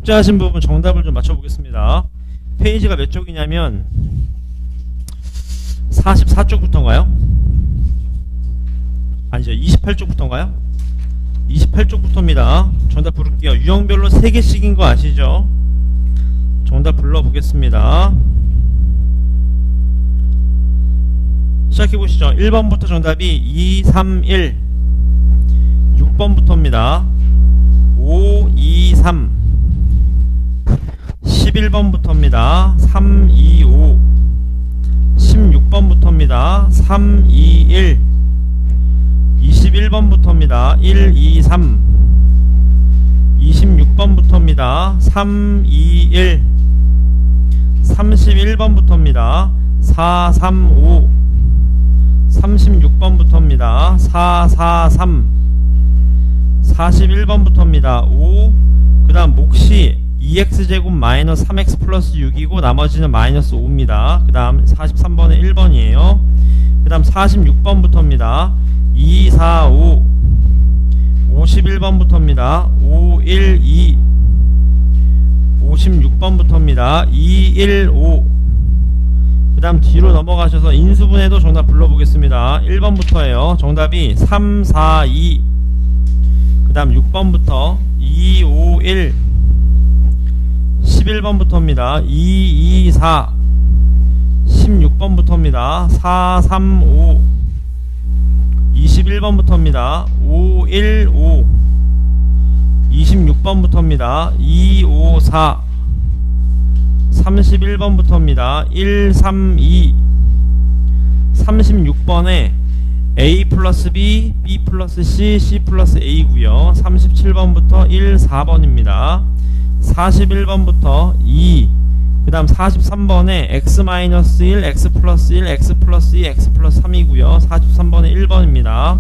숙제하신 부분 정답을 좀 맞춰보겠습니다. 페이지가 몇 쪽이냐면 44쪽부터인가요? 아니죠, 28쪽부터인가요? 28쪽부터입니다. 정답 부를게요. 유형별로 3개씩인 거 아시죠? 정답 불러보겠습니다. 시작해보시죠. 1번부터 정답이 2, 3, 1. 6번부터입니다. 5, 2, 3. 11번부터입니다. 3, 2, 5. 16번부터입니다. 3, 2, 1. 21번부터입니다. 1, 2, 3. 26번부터입니다. 3, 2, 1. 31번부터입니다. 4, 3, 5. 36번부터입니다. 4, 4, 3. 41번부터입니다. 5. 그 다음 몫이 2x제곱 마이너스 3x 플러스 6이고 나머지는 마이너스 5입니다. 그 다음 43번에 1번이에요. 그 다음 46번부터입니다. 2, 4, 5. 51번부터입니다. 5, 1, 2. 56번부터입니다. 2, 1, 5. 그 다음 뒤로 넘어가셔서 인수분해도 정답 불러보겠습니다. 1번부터예요. 정답이 3, 4, 2. 그 다음 6번부터 2, 5, 1. 11번부터입니다. 2, 2, 4. 16번부터입니다. 4, 3, 5. 21번부터입니다. 5, 1, 5. 26번부터입니다. 2, 5, 4. 31번부터입니다. 1, 3, 2. 36번에 A 플러스 B, B 플러스 C, C 플러스 A고요. 37번부터 1, 4번입니다. 41번부터 2. 그 다음 43번에 x-1, x 플러스 1, x 플러스 2, x 플러스 3이고요. 43번에 1번입니다.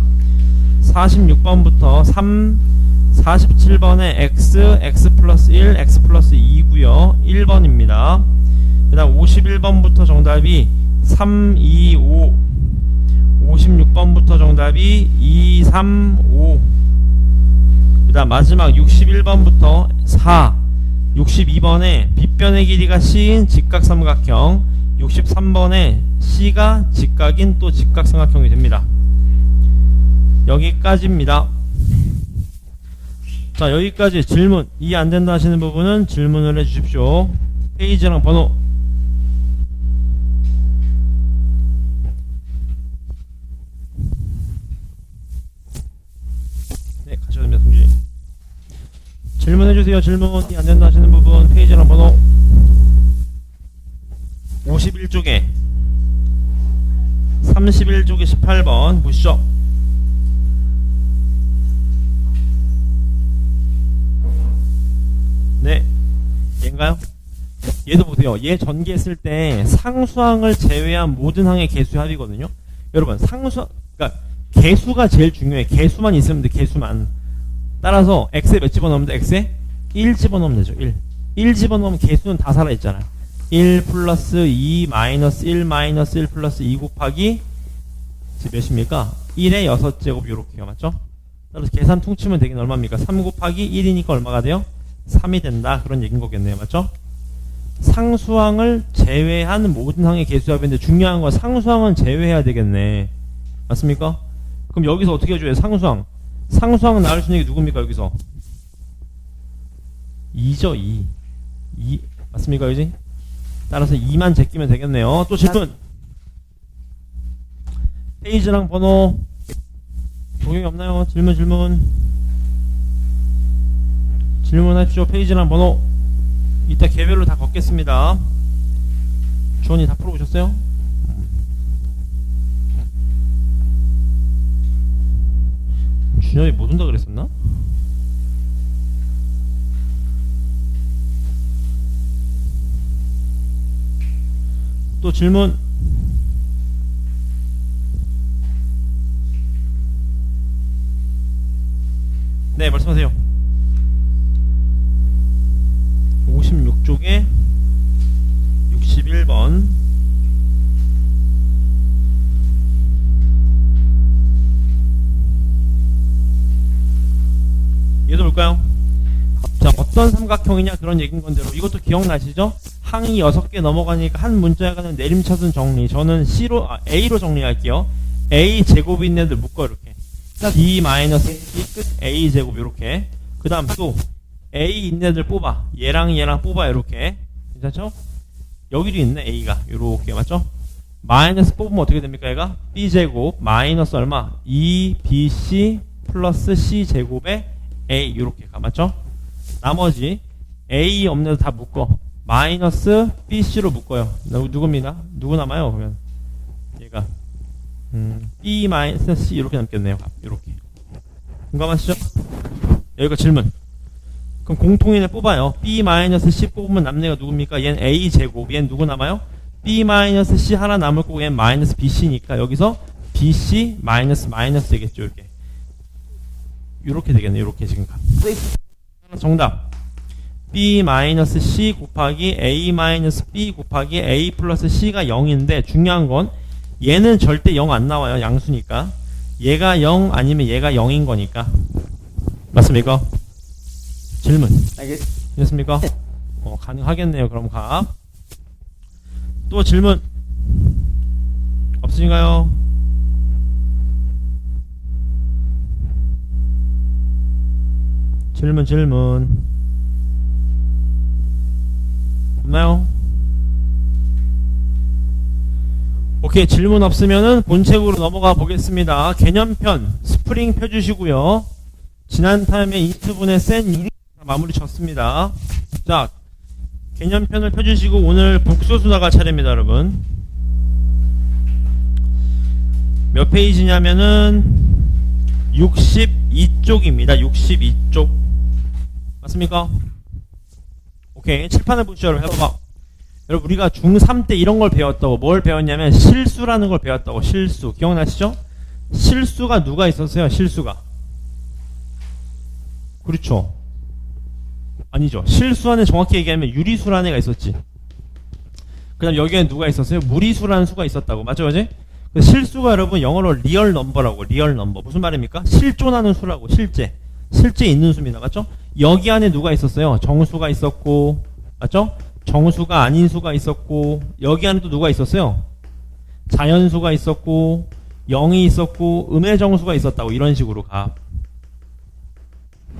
46번부터 3. 47번에 x 플러스 1, x 플러스 2고요. 1번입니다. 그 다음 51번부터 정답이 3, 2, 5. 56번부터 정답이 2, 3, 5. 그 다음 마지막 61번부터 4. 62번에 빗변의 길이가 C인 직각삼각형. 63번에 C가 직각인 또 직각삼각형이 됩니다. 여기까지입니다. 자, 여기까지 질문 이해 안된다 하시는 부분은 질문을 해주십시오. 페이지랑 번호. 네, 가셔도 됩니다. 성준이 질문해주세요. 질문 이해 안된다 하시는 부분 페이지랑 번호. 51쪽에 31쪽에 18번 보시죠. 네, 얘인가요? 얘도 보세요. 얘 전개했을 때 상수항을 제외한 모든 항의 개수의 합이거든요. 여러분, 그러니까 개수가 제일 중요해. 개수만 있으면 돼. 개수만. 따라서 x에 몇 집어넣으면 돼? x에 1 집어넣으면 되죠. 1 집어넣으면 개수는 다 살아있잖아요. 1 플러스 2 마이너스 1 마이너스 1 플러스 2 곱하기 몇입니까? 1의 6제곱 요렇게요. 맞죠? 따라서 계산 퉁치면 되긴 얼마입니까? 3 곱하기 1이니까 얼마가 돼요? 3이 된다. 그런 얘기인 거겠네요. 맞죠? 상수항을 제외한 모든 항의 개수합인데 중요한 건 상수항은 제외해야 되겠네. 맞습니까? 그럼 여기서 어떻게 해줘요? 상수항은 나올 수 있는 게 누굽니까? 여기서 2죠. 2 맞습니까? 그지? 따라서 2만 제끼면 되겠네요. 또 질문. 페이지랑 번호 적용이 없나요? 질문하십시오. 페이지랑 번호. 이따 개별로 다 걷겠습니다. 주원이 다 풀어오셨어요? 준현이 못 온다 그랬었나? 또 질문. 네, 말씀하세요. 56쪽에 61번. 얘도 볼까요? 자, 어떤 삼각형이냐 그런 얘기인 건데요. 이것도 기억나시죠? 항이 6개 넘어가니까 한 문자가는 내림차순 정리. 저는 A로 정리할게요. A 제곱이 있는 애들 묶어 이렇게. B C 끝 A 제곱 이렇게. 그 다음 또 A 있는 애들 뽑아. 얘랑 얘랑 뽑아 이렇게. 괜찮죠? 여기도 있네 A가 이렇게 맞죠? 마이너스 뽑으면 어떻게 됩니까 얘가? B제곱 마이너스 얼마? 2BC 플러스 C제곱에 A 이렇게 가 맞죠? 나머지 A 없는 애들 다 묶어. 마이너스 BC로 묶어요. 누굽니까? 누구 남아요? 그러면 얘가 B 마이너스 C 이렇게 남겠네요. 이렇게. 공감하시죠? 여기가 질문. 그럼 공통인을 뽑아요. B 마이너스 C 뽑으면 남는 애가 누굽니까? 얘는 A 제곱. 얘는 누구 남아요? B 마이너스 C 하나 남을 거고 얘는 마이너스 BC니까 여기서 BC 마이너스 마이너스 되겠죠. 이렇게 되겠네. 이렇게 지금 정답. B 마이너스 C 곱하기 A 마이너스 B 곱하기 A 플러스 C가 0인데 중요한 건 얘는 절대 0 안 나와요. 양수니까. 얘가 0 아니면 얘가 0인 거니까. 맞습니까? 질문. 알겠습니까? 가능하겠네요. 그럼 가. 또 질문. 없으신가요? 질문. 없나요? 오케이. 질문 없으면은 본책으로 넘어가 보겠습니다. 개념편 스프링 펴주시고요. 지난 타임에 인트분의 센 1이 마무리 쳤습니다. 자, 개념편을 펴주시고 오늘 복소수 나갈 차례입니다, 여러분. 몇 페이지냐면은 62쪽입니다. 62쪽. 맞습니까? 오케이. 칠판을 보시죠. 여러분 해봐봐. 여러분 우리가 중3 때 이런 걸 배웠다고. 뭘 배웠냐면 실수라는 걸 배웠다고. 실수. 기억나시죠? 실수가 누가 있었어요? 실수가. 그렇죠. 아니죠. 실수하는 정확히 얘기하면 유리수라는 애가 있었지. 그 다음 여기에 누가 있었어요? 무리수라는 수가 있었다고. 맞죠? 그지? 실수가 여러분 영어로 리얼 넘버라고. 리얼 넘버. 무슨 말입니까? 실존하는 수라고. 실제 있는 수입니다. 맞죠? 여기 안에 누가 있었어요? 정수가 있었고, 맞죠? 정수가 아닌 수가 있었고, 여기 안에 또 누가 있었어요? 자연수가 있었고, 0이 있었고, 음의 정수가 있었다고. 이런 식으로 가.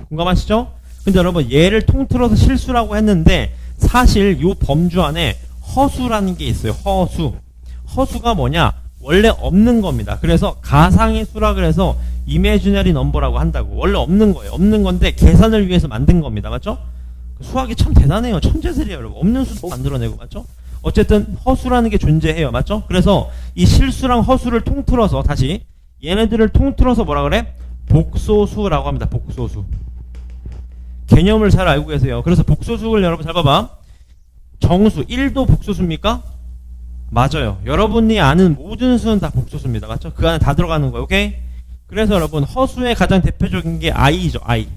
공감하시죠? 근데 여러분 얘를 통틀어서 실수라고 했는데 사실 요 범주 안에 허수라는 게 있어요. 허수가 뭐냐? 원래 없는 겁니다. 그래서 가상의 수라 그래서 이미지너리 넘버라고 한다고. 원래 없는 거예요. 없는 건데 계산을 위해서 만든 겁니다. 맞죠? 수학이 참 대단해요. 천재들이에요. 여러분. 없는 수도 만들어내고. 맞죠? 어쨌든 허수라는 게 존재해요. 맞죠? 그래서 이 실수랑 허수를 통틀어서 다시 얘네들을 통틀어서 뭐라 그래? 복소수라고 합니다. 복소수. 개념을 잘 알고 계세요. 그래서 복소수를 여러분 잘 봐봐. 정수 1도 복소수입니까? 맞아요. 여러분이 아는 모든 수는 다 복소수입니다. 맞죠? 그 안에 다 들어가는 거예요. 오케이? 그래서 여러분 허수의 가장 대표적인 게 i죠. i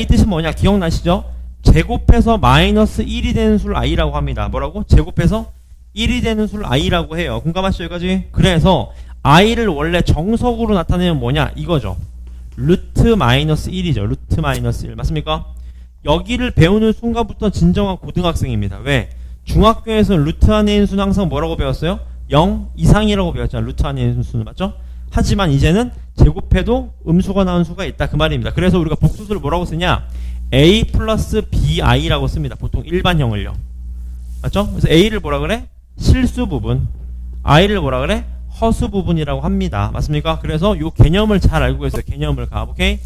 뜻이 뭐냐? 기억나시죠? 제곱해서 마이너스 1이 되는 수를 i라고 합니다. 뭐라고? 제곱해서 1이 되는 수를 i라고 해요. 공감하시죠? 여기까지? 그래서 i를 원래 정석으로 나타내면 뭐냐? 이거죠. 루트 마이너스 1이죠. 루트 마이너스 1. 맞습니까? 여기를 배우는 순간부터 진정한 고등학생입니다. 왜? 중학교에서 루트 안에 있는 수는 항상 뭐라고 배웠어요? 0 이상이라고 배웠잖아요. 루트 안에 있는 수는. 맞죠? 하지만 이제는 제곱해도 음수가 나온 수가 있다. 그 말입니다. 그래서 우리가 복수수를 뭐라고 쓰냐? A 플러스 BI라고 씁니다. 보통 일반형을요. 맞죠? 그래서 A를 뭐라 그래? 실수 부분. I를 뭐라 그래? 허수 부분이라고 합니다. 맞습니까? 그래서 요 개념을 잘 알고 계세요. 개념을 가. 오케이?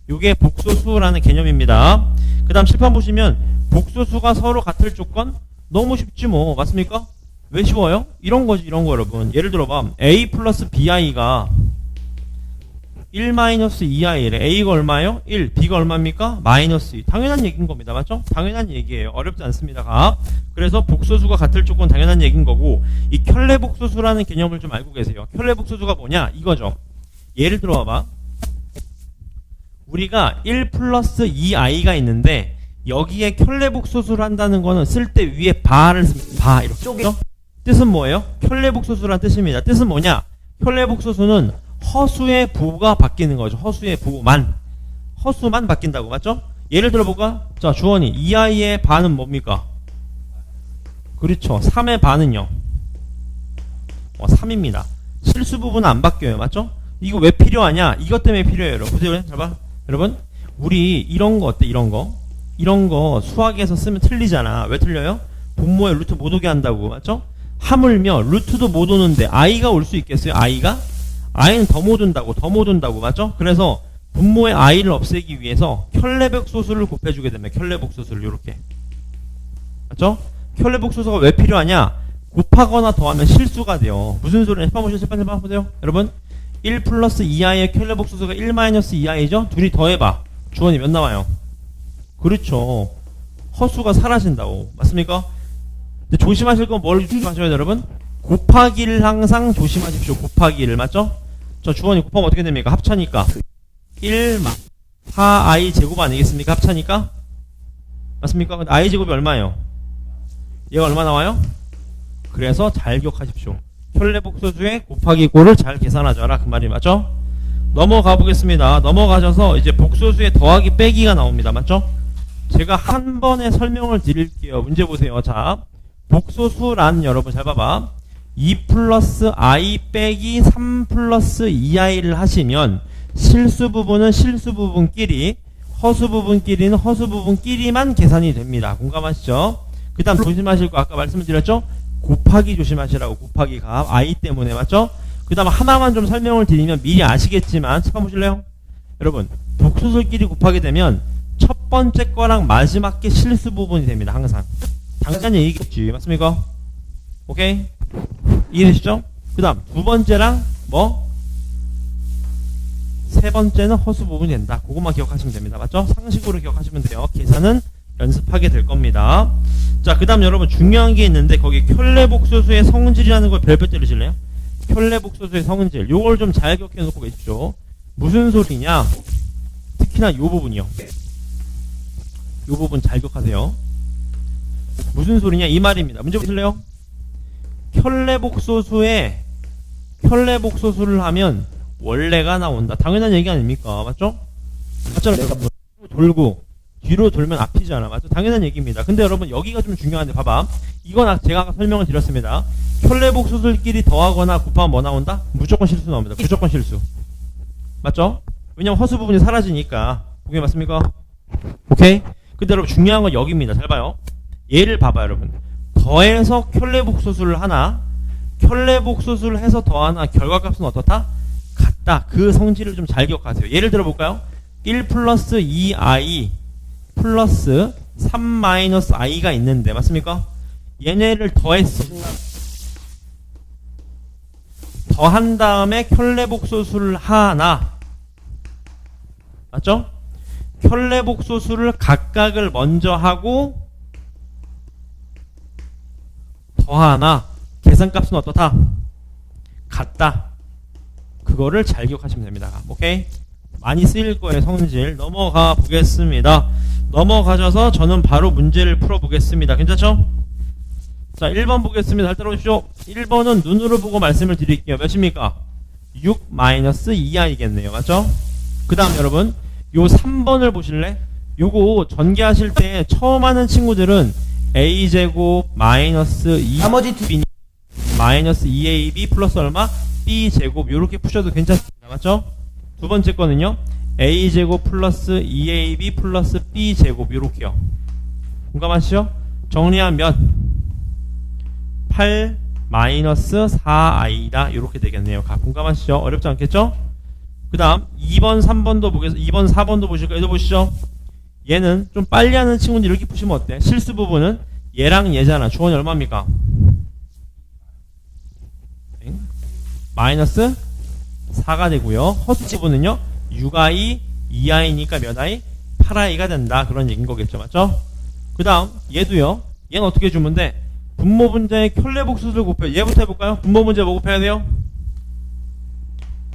요게 복소수라는 개념입니다. 그 다음 칠판 보시면 복소수가 서로 같을 조건? 너무 쉽지 뭐. 맞습니까? 왜 쉬워요? 이런 거지, 이런 거 여러분. 예를 들어봐. A 플러스 BI가 1-2i래. A가 얼마예요? 1. B가 얼마입니까? 마이너스 2. 당연한 얘기인 겁니다. 맞죠? 당연한 얘기예요. 어렵지 않습니다. 가. 그래서 복소수가 같을 조건 당연한 얘기인 거고, 이 켤레복소수라는 개념을 좀 알고 계세요. 켤레복소수가 뭐냐? 이거죠. 예를 들어 봐봐. 우리가 1 플러스 2i가 있는데 여기에 켤레복소수를 한다는 거는 쓸 때 위에 바를 씁니다. 바 이렇게 쪼개죠? 뜻은 뭐예요? 켤레복소수란 뜻입니다. 뜻은 뭐냐? 켤레복소수는 허수의 부호가 바뀌는 거죠. 허수의 부호만. 허수만 바뀐다고. 맞죠? 예를 들어볼까? 자, 주원이 2i의 반은 뭡니까? 그렇죠. 3의 반은요? 3입니다. 실수 부분은 안 바뀌어요. 맞죠? 이거 왜 필요하냐? 이것 때문에 필요해요. 여러분. 보세요. 잘 봐. 여러분, 우리 이런 거 어때? 이런 거. 이런 거 수학에서 쓰면 틀리잖아. 왜 틀려요? 분모에 루트 못 오게 한다고. 맞죠? 하물며 루트도 못 오는데 i가 올 수 있겠어요? i가? i는 더 못 온다고. 더 못 온다고. 맞죠? 그래서 분모의 i를 없애기 위해서 켤레복소수를 곱해주게 되면 켤레복소수를 이렇게. 맞죠? 켤레복소수가 왜 필요하냐? 곱하거나 더하면 실수가 돼요. 무슨 소리냐? 해봐보세요. 해봐보세요. 여러분, 1 플러스 2i의 켤레복소수가 1 마이너스 2i죠? 둘이 더해봐. 주원이 몇 나와요? 그렇죠. 허수가 사라진다고. 맞습니까? 근데 조심하실 건 뭘 조심하셔야 돼요, 여러분? 곱하기를 항상 조심하십시오. 곱하기를. 맞죠? 저 주원이 곱하면 어떻게 됩니까? 합차니까. 1 4i 제곱 아니겠습니까? 합차니까? 맞습니까? 근데 i 제곱이 얼마예요? 얘가 얼마 나와요? 그래서 잘 기억하십시오. 켤레복소수의 곱하기 꼴을 잘 계산하자라. 그 말이 맞죠? 넘어가 보겠습니다. 넘어가셔서 이제 복소수의 더하기 빼기가 나옵니다. 맞죠? 제가 한 번에 설명을 드릴게요. 문제 보세요. 자, 복소수란 여러분 잘 봐봐. 2 플러스 i 빼기 3 플러스 2i를 하시면 실수 부분은 실수 부분끼리, 허수 부분끼리는 허수 부분끼리만 계산이 됩니다. 공감하시죠? 그 다음 조심하실 거 아까 말씀드렸죠? 곱하기 조심하시라고. 곱하기 값 i 때문에. 맞죠? 그 다음 하나만 좀 설명을 드리면 미리 아시겠지만 찾아보실래요? 여러분, 복소수끼리 곱하게 되면 첫 번째 거랑 마지막 게 실수 부분이 됩니다. 항상 당연히 얘기겠지. 맞습니까? 오케이? 이해되시죠? 그 다음 두 번째랑 세 번째는 허수 부분이 된다. 그것만 기억하시면 됩니다. 맞죠? 상식으로 기억하시면 돼요. 계산은 연습하게 될 겁니다. 자, 그 다음 여러분 중요한 게 있는데 거기 켤레복소수의 성질이라는 걸 별표 때리실래요? 켤레복소수의 성질. 요걸 좀 잘 기억해 놓고 계십시오. 무슨 소리냐? 특히나 요 부분이요. 요 부분 잘 기억하세요. 무슨 소리냐? 이 말입니다. 문제 보실래요? 켤레복소수를 하면 원래가 나온다. 당연한 얘기 아닙니까? 맞죠? 맞잖아요. 돌고 뒤로 돌면 앞이잖아. 맞죠? 당연한 얘기입니다. 근데 여러분 여기가 좀 중요한데 봐봐. 이건 제가 아까 설명을 드렸습니다. 켤레복소수끼리 더하거나 곱하면 뭐 나온다? 무조건 실수 나옵니다. 무조건 실수. 맞죠? 왜냐면 허수 부분이 사라지니까. 그게 맞습니까? 오케이? 근데 여러분 중요한 건 여기입니다. 잘 봐요. 얘를 봐봐요, 여러분. 더해서 켤레복소수를 하나, 켤레복소수를 해서 더하나 결과값은 어떻다? 같다. 그 성질을 좀 잘 기억하세요. 예를 들어 볼까요? 1 플러스 2i 플러스 3 마이너스 i가 있는데 맞습니까? 얘네를 더한 다음에 켤레복소수를 하나. 맞죠? 켤레복소수를 각각을 먼저 하고 더하나 계산값은 어떻다? 같다. 그거를 잘 기억하시면 됩니다. 오케이? 많이 쓰일 거예요. 성질. 넘어가 보겠습니다. 넘어가셔서 저는 바로 문제를 풀어보겠습니다. 괜찮죠? 자, 1번 보겠습니다. 잘 따라오십시오. 1번은 눈으로 보고 말씀을 드릴게요. 몇입니까? 6 마이너스 2i겠네요. 맞죠? 그 다음 여러분 요 3번을 보실래? 요거 전개하실 때 처음 하는 친구들은 a제곱 마이너스 2 나머지 두 마이너스 2ab 플러스 얼마? b제곱 요렇게 푸셔도 괜찮습니다. 맞죠? 두 번째 거는요 a제곱 플러스 2ab 플러스 b제곱 요렇게요. 공감하시죠? 정리하면 몇? 8 마이너스 4i다 요렇게 되겠네요. 공감하시죠? 어렵지 않겠죠? 그 다음 2번 3번도 보겠습니다. 2번 4번도 보실까요? 얘도 보시죠. 얘는 좀 빨리 하는 친구는 이렇게 푸시면 어때? 실수 부분은 얘랑 얘잖아. 주원이 얼마입니까? 마이너스 4가 되고요. 허수 부분은요 6i 2i니까 몇 i? 8i가 된다. 그런 얘기인 거겠죠. 맞죠? 그 다음 얘도요. 얘는 어떻게 주면 돼? 분모 분자의 켤레복소수를 곱해요. 얘부터 해볼까요? 분모 분자 뭐 곱해야 돼요?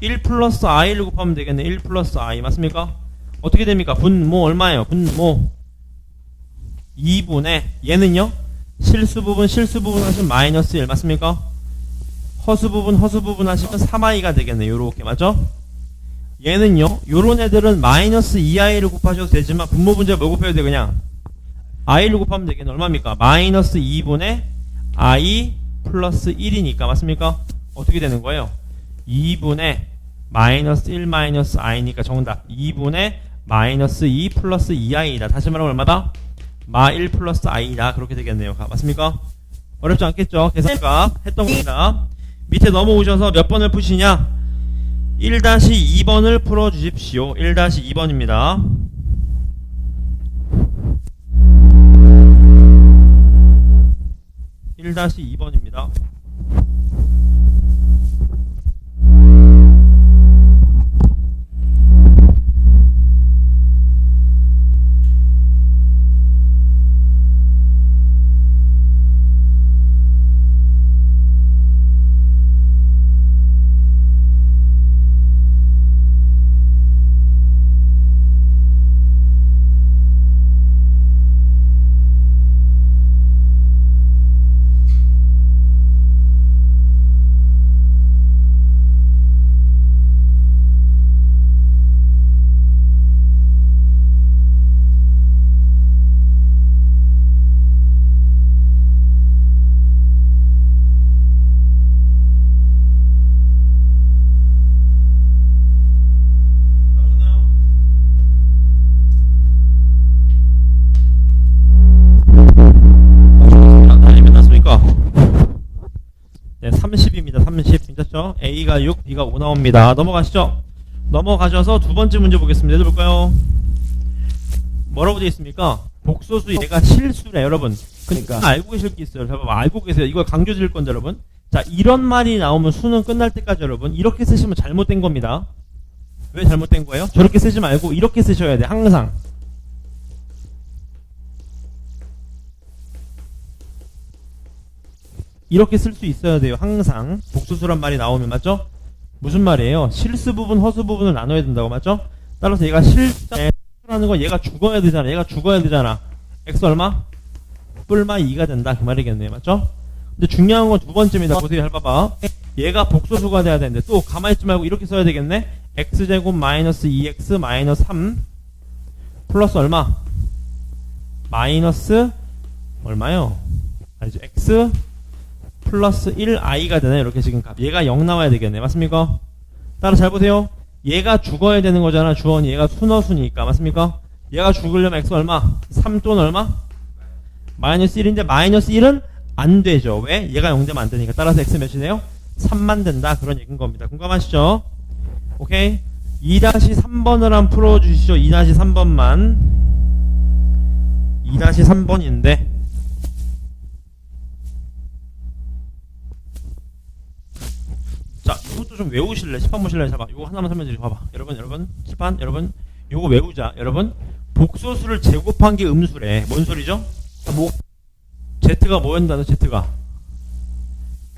1 플러스 i를 곱하면 되겠네. 1 플러스 i 맞습니까? 어떻게 됩니까? 분모 얼마예요? 분모 2분의 얘는요? 실수 부분 하시면 마이너스 1 맞습니까? 허수 부분 하시면 3i가 되겠네. 요렇게 맞죠? 얘는요, 요런 애들은 마이너스 2i를 곱하셔도 되지만 분모 문제 뭐 곱해야 돼? 그냥 i를 곱하면 되겠네. 얼마입니까? 마이너스 2분의 i 플러스 1이니까 맞습니까? 어떻게 되는 거예요? 2분의 마이너스 1 마이너스 i니까 정답 2분의 마이너스 2 플러스 2i이다. 다시 말하면 얼마다? 마 1 플러스 i다. 그렇게 되겠네요. 맞습니까? 어렵지 않겠죠? 계산값 했던 겁니다. 밑에 넘어오셔서 몇 번을 푸시냐? 1-2번을 풀어주십시오. 1-2번입니다. 1-2번입니다. 네, 30입니다. 30. 괜찮죠? A가 6, B가 5 나옵니다. 넘어가시죠. 넘어가셔서 두 번째 문제 보겠습니다. 얘들 볼까요? 뭐라고 되어 있습니까? 복소수 얘가 실수래, 여러분. 그러니까 알고 계실 게 있어요. 잠깐만, 알고 계세요. 이걸 강조 드릴 건데, 여러분. 자, 이런 말이 나오면 수능 끝날 때까지 여러분, 이렇게 쓰시면 잘못된 겁니다. 왜 잘못된 거예요? 저렇게 쓰지 말고 이렇게 쓰셔야 돼, 항상. 이렇게 쓸 수 있어야 돼요. 항상 복수수란 말이 나오면. 맞죠? 무슨 말이에요? 실수 부분, 허수 부분을 나눠야 된다고. 맞죠? 따라서 얘가 실수라는 건 얘가 죽어야 되잖아. 얘가 죽어야 되잖아. x 얼마? 뿔마 2가 된다. 그 말이겠네요. 맞죠? 근데 중요한 건 두 번째입니다. 보세요. 잘 봐봐. 얘가 복수수가 돼야 되는데 또 가만히 있지 말고 이렇게 써야 되겠네. x제곱 마이너스 2x 마이너스 3 플러스 얼마? 마이너스 얼마요? 알죠? x 플러스 1i가 되네. 이렇게 지금 값. 얘가 0 나와야 되겠네. 맞습니까? 따라 잘 보세요. 얘가 죽어야 되는 거잖아. 주원이. 얘가 순허수니까. 맞습니까? 얘가 죽으려면 x 얼마? 3 또는 얼마? 마이너스 1인데 마이너스 1은 안 되죠. 왜? 얘가 0 되면 안 되니까. 따라서 x 몇이네요? 3만 된다. 그런 얘기인 겁니다. 공감하시죠? 오케이? 2-3번을 한번 풀어주시죠. 2-3번만. 2-3번인데 자, 이것도 좀 외우실래? 칠판 보실래? 잠깐, 이거 하나만 설명드리고 봐봐. 여러분, 칠판, 여러분, 요거 외우자. 여러분, 복소수를 제곱한 게 음수래. 뭔 소리죠? Z가 뭐였다는 Z가?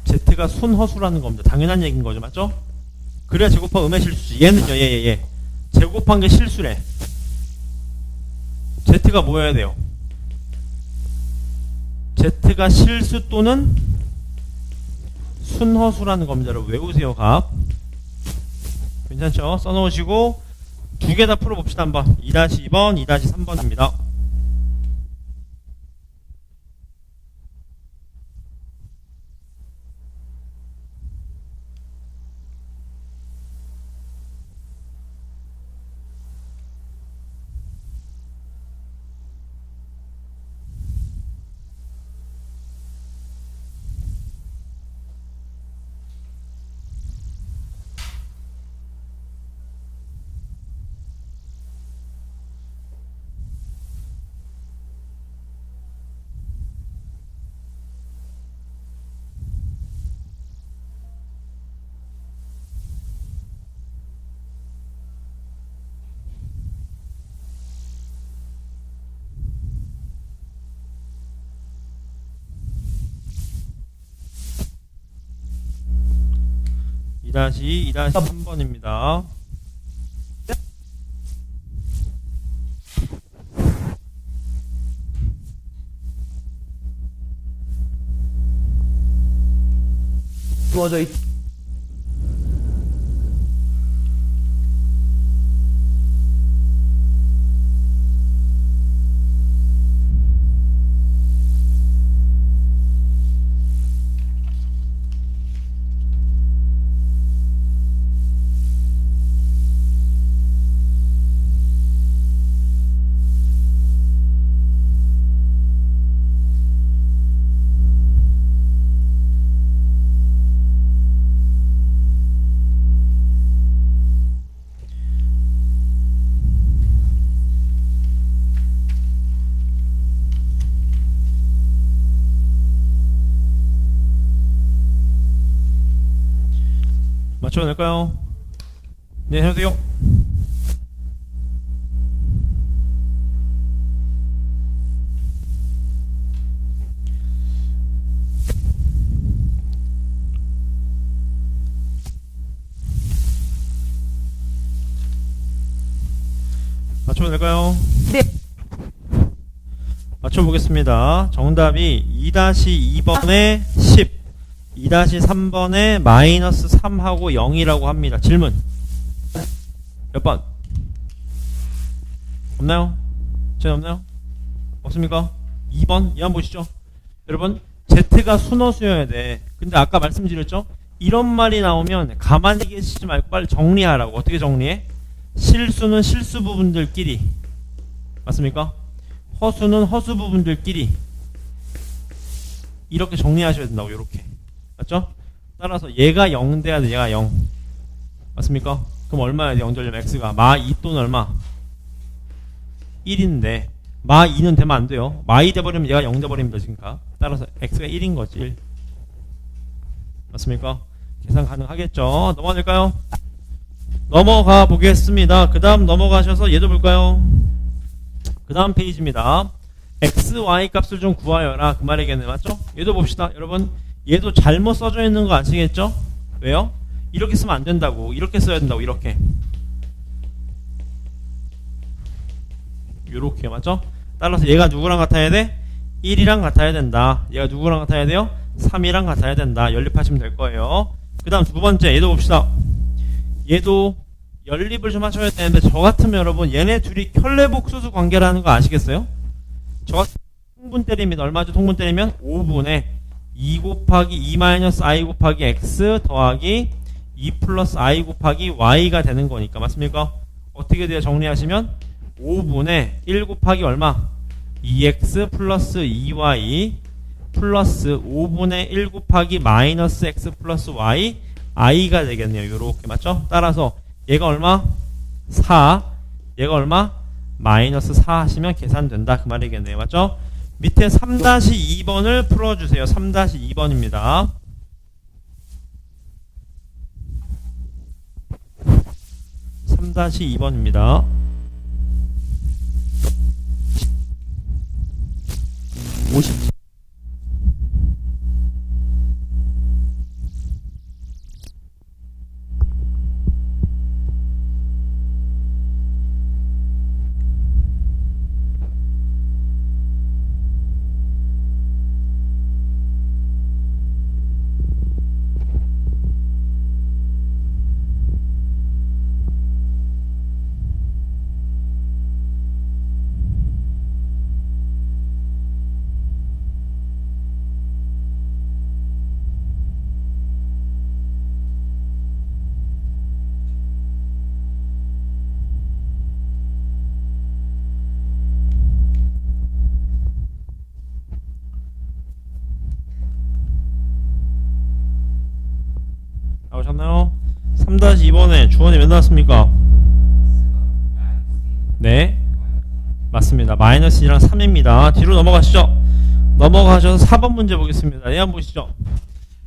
Z가 순허수라는 겁니다. 당연한 얘기인 거죠. 맞죠? 그래야 제곱한 음의 실수지. 얘는요, 얘. 제곱한 게 실수래. Z가 뭐여야 돼요? Z가 실수 또는 순허수라는 겁니다. 여러분 외우세요. 값 괜찮죠? 써놓으시고 두 개 다 풀어봅시다. 한번 2-2번 2-3번입니다. (2-2) 3번입니다. 주어져 있 맞춰낼까요? 네, 해주세요. 맞춰볼까요? 네. 맞춰보겠습니다. 정답이 2-2번에 10, 2-3번에 마이너스 3하고 0이라고 합니다. 질문. 몇 번? 없나요? 질문 없나요? 없습니까? 2번? 2번 보시죠. 여러분, Z가 순허수여야 돼. 근데 아까 말씀드렸죠? 이런 말이 나오면 가만히 계시지 말고 빨리 정리하라고. 어떻게 정리해? 실수는 실수 부분들끼리, 맞습니까? 허수는 허수 부분들끼리, 이렇게 정리하셔야 된다고. 이렇게, 맞죠? 따라서 얘가 0 돼야 돼. 얘가 0, 맞습니까? 그럼 얼마야 돼? 0 되려면 x가 마 2 또는 얼마? 1인데 마 2는 되면 안 돼요. 마 2 돼버리면 얘가 0 돼버립니다. 지금까 따라서 x가 1인 거지. 1, 맞습니까? 계산 가능하겠죠? 넘어가 될까요? 넘어가 보겠습니다. 그 다음 넘어가셔서 얘도 볼까요? 그 다음 페이지입니다. x, y 값을 좀 구하여라. 그 말이겠네. 맞죠? 얘도 봅시다. 여러분, 얘도 잘못 써져 있는 거 아시겠죠? 왜요? 이렇게 쓰면 안 된다고. 이렇게 써야 된다고. 이렇게. 요렇게. 맞죠? 따라서 얘가 누구랑 같아야 돼? 1이랑 같아야 된다. 얘가 누구랑 같아야 돼요? 3이랑 같아야 된다. 연립하시면 될 거예요. 그 다음 두 번째, 얘도 봅시다. 얘도 연립을 좀 하셔야 되는데, 저 같으면 여러분 얘네 둘이 켤레복소수 관계라는 거 아시겠어요? 저 같으면 통분 때립니다. 얼마죠? 통분 때리면 5분의 2 곱하기 2 마이너스 i 곱하기 x 더하기 2 플러스 i 곱하기 y가 되는 거니까. 맞습니까? 어떻게 돼요? 정리하시면 5분의 1 곱하기 얼마? 2x 플러스 2y 플러스 5분의 1 곱하기 마이너스 x 플러스 y i가 되겠네요. 요렇게. 맞죠? 따라서 얘가 얼마? 4, 얘가 얼마? 마이너스 4 하시면 계산된다. 그 말이겠네요. 맞죠? 밑에 3-2번을 풀어주세요. 3-2번입니다. 3-2번입니다. 50. 나오셨나요? 3-2번에 주원이 몇 나왔습니까? 네, 맞습니다. 마이너스 2랑 3입니다. 뒤로 넘어가시죠. 넘어가셔서 4번 문제 보겠습니다. 얘 한번 보시죠.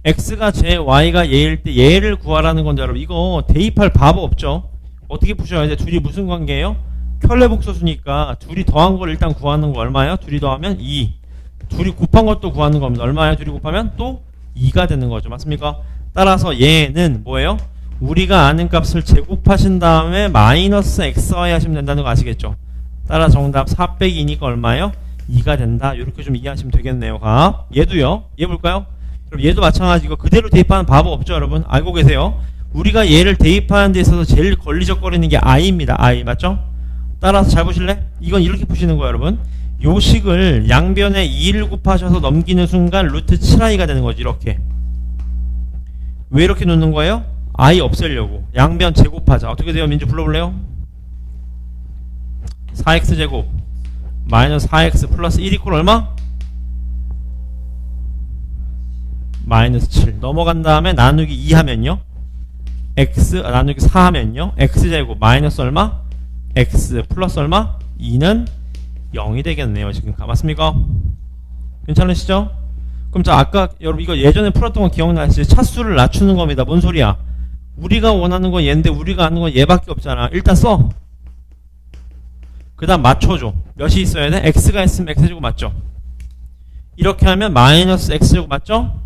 x가 제, y가 얘일 때 얘를 구하라는 건데, 여러분 이거 대입할 바보 없죠? 어떻게 푸셔야 돼? 둘이 무슨 관계예요? 켤레복소수니까 둘이 더한 걸 일단 구하는 거 얼마예요? 둘이 더하면 2. 둘이 곱한 것도 구하는 겁니다. 얼마예요? 둘이 곱하면 또 2가 되는 거죠. 맞습니까? 따라서 얘는 뭐예요? 우리가 아는 값을 제곱하신 다음에 마이너스 xy 하시면 된다는 거 아시겠죠? 따라 정답 4 빼기 2니까 얼마예요? 2가 된다. 이렇게 좀 이해하시면 되겠네요. 얘도요. 얘 볼까요? 그럼 얘도 마찬가지고 그대로 대입하는 바보 없죠, 여러분? 알고 계세요? 우리가 얘를 대입하는 데 있어서 제일 걸리적거리는 게 i입니다. i. 맞죠? 따라서 잘 보실래? 이건 이렇게 푸시는 거예요, 여러분. 요 식을 양변에 2를 곱하셔서 넘기는 순간 루트 7i가 되는 거지. 이렇게. 왜 이렇게 놓는 거예요? i 없애려고. 양변 제곱하자. 어떻게 돼요? 민주 불러볼래요? 4x제곱 마이너스 4x 플러스 1 이퀄 얼마? 마이너스 7. 넘어간 다음에 나누기 2 하면요, 나누기 4 하면요, x제곱 마이너스 얼마? x 플러스 얼마? 2는 0이 되겠네요. 지금 맞습니까? 괜찮으시죠? 그럼 자, 아까 여러분 이거 예전에 풀었던 거 기억나시죠? 차수를 낮추는 겁니다. 뭔 소리야? 우리가 원하는 건 얘인데 우리가 아는 건 얘밖에 없잖아. 일단 써. 그 다음 맞춰줘. 몇이 있어야 돼? x가 있으면 x제곱 맞죠? 이렇게 하면 마이너스 x제곱 맞죠?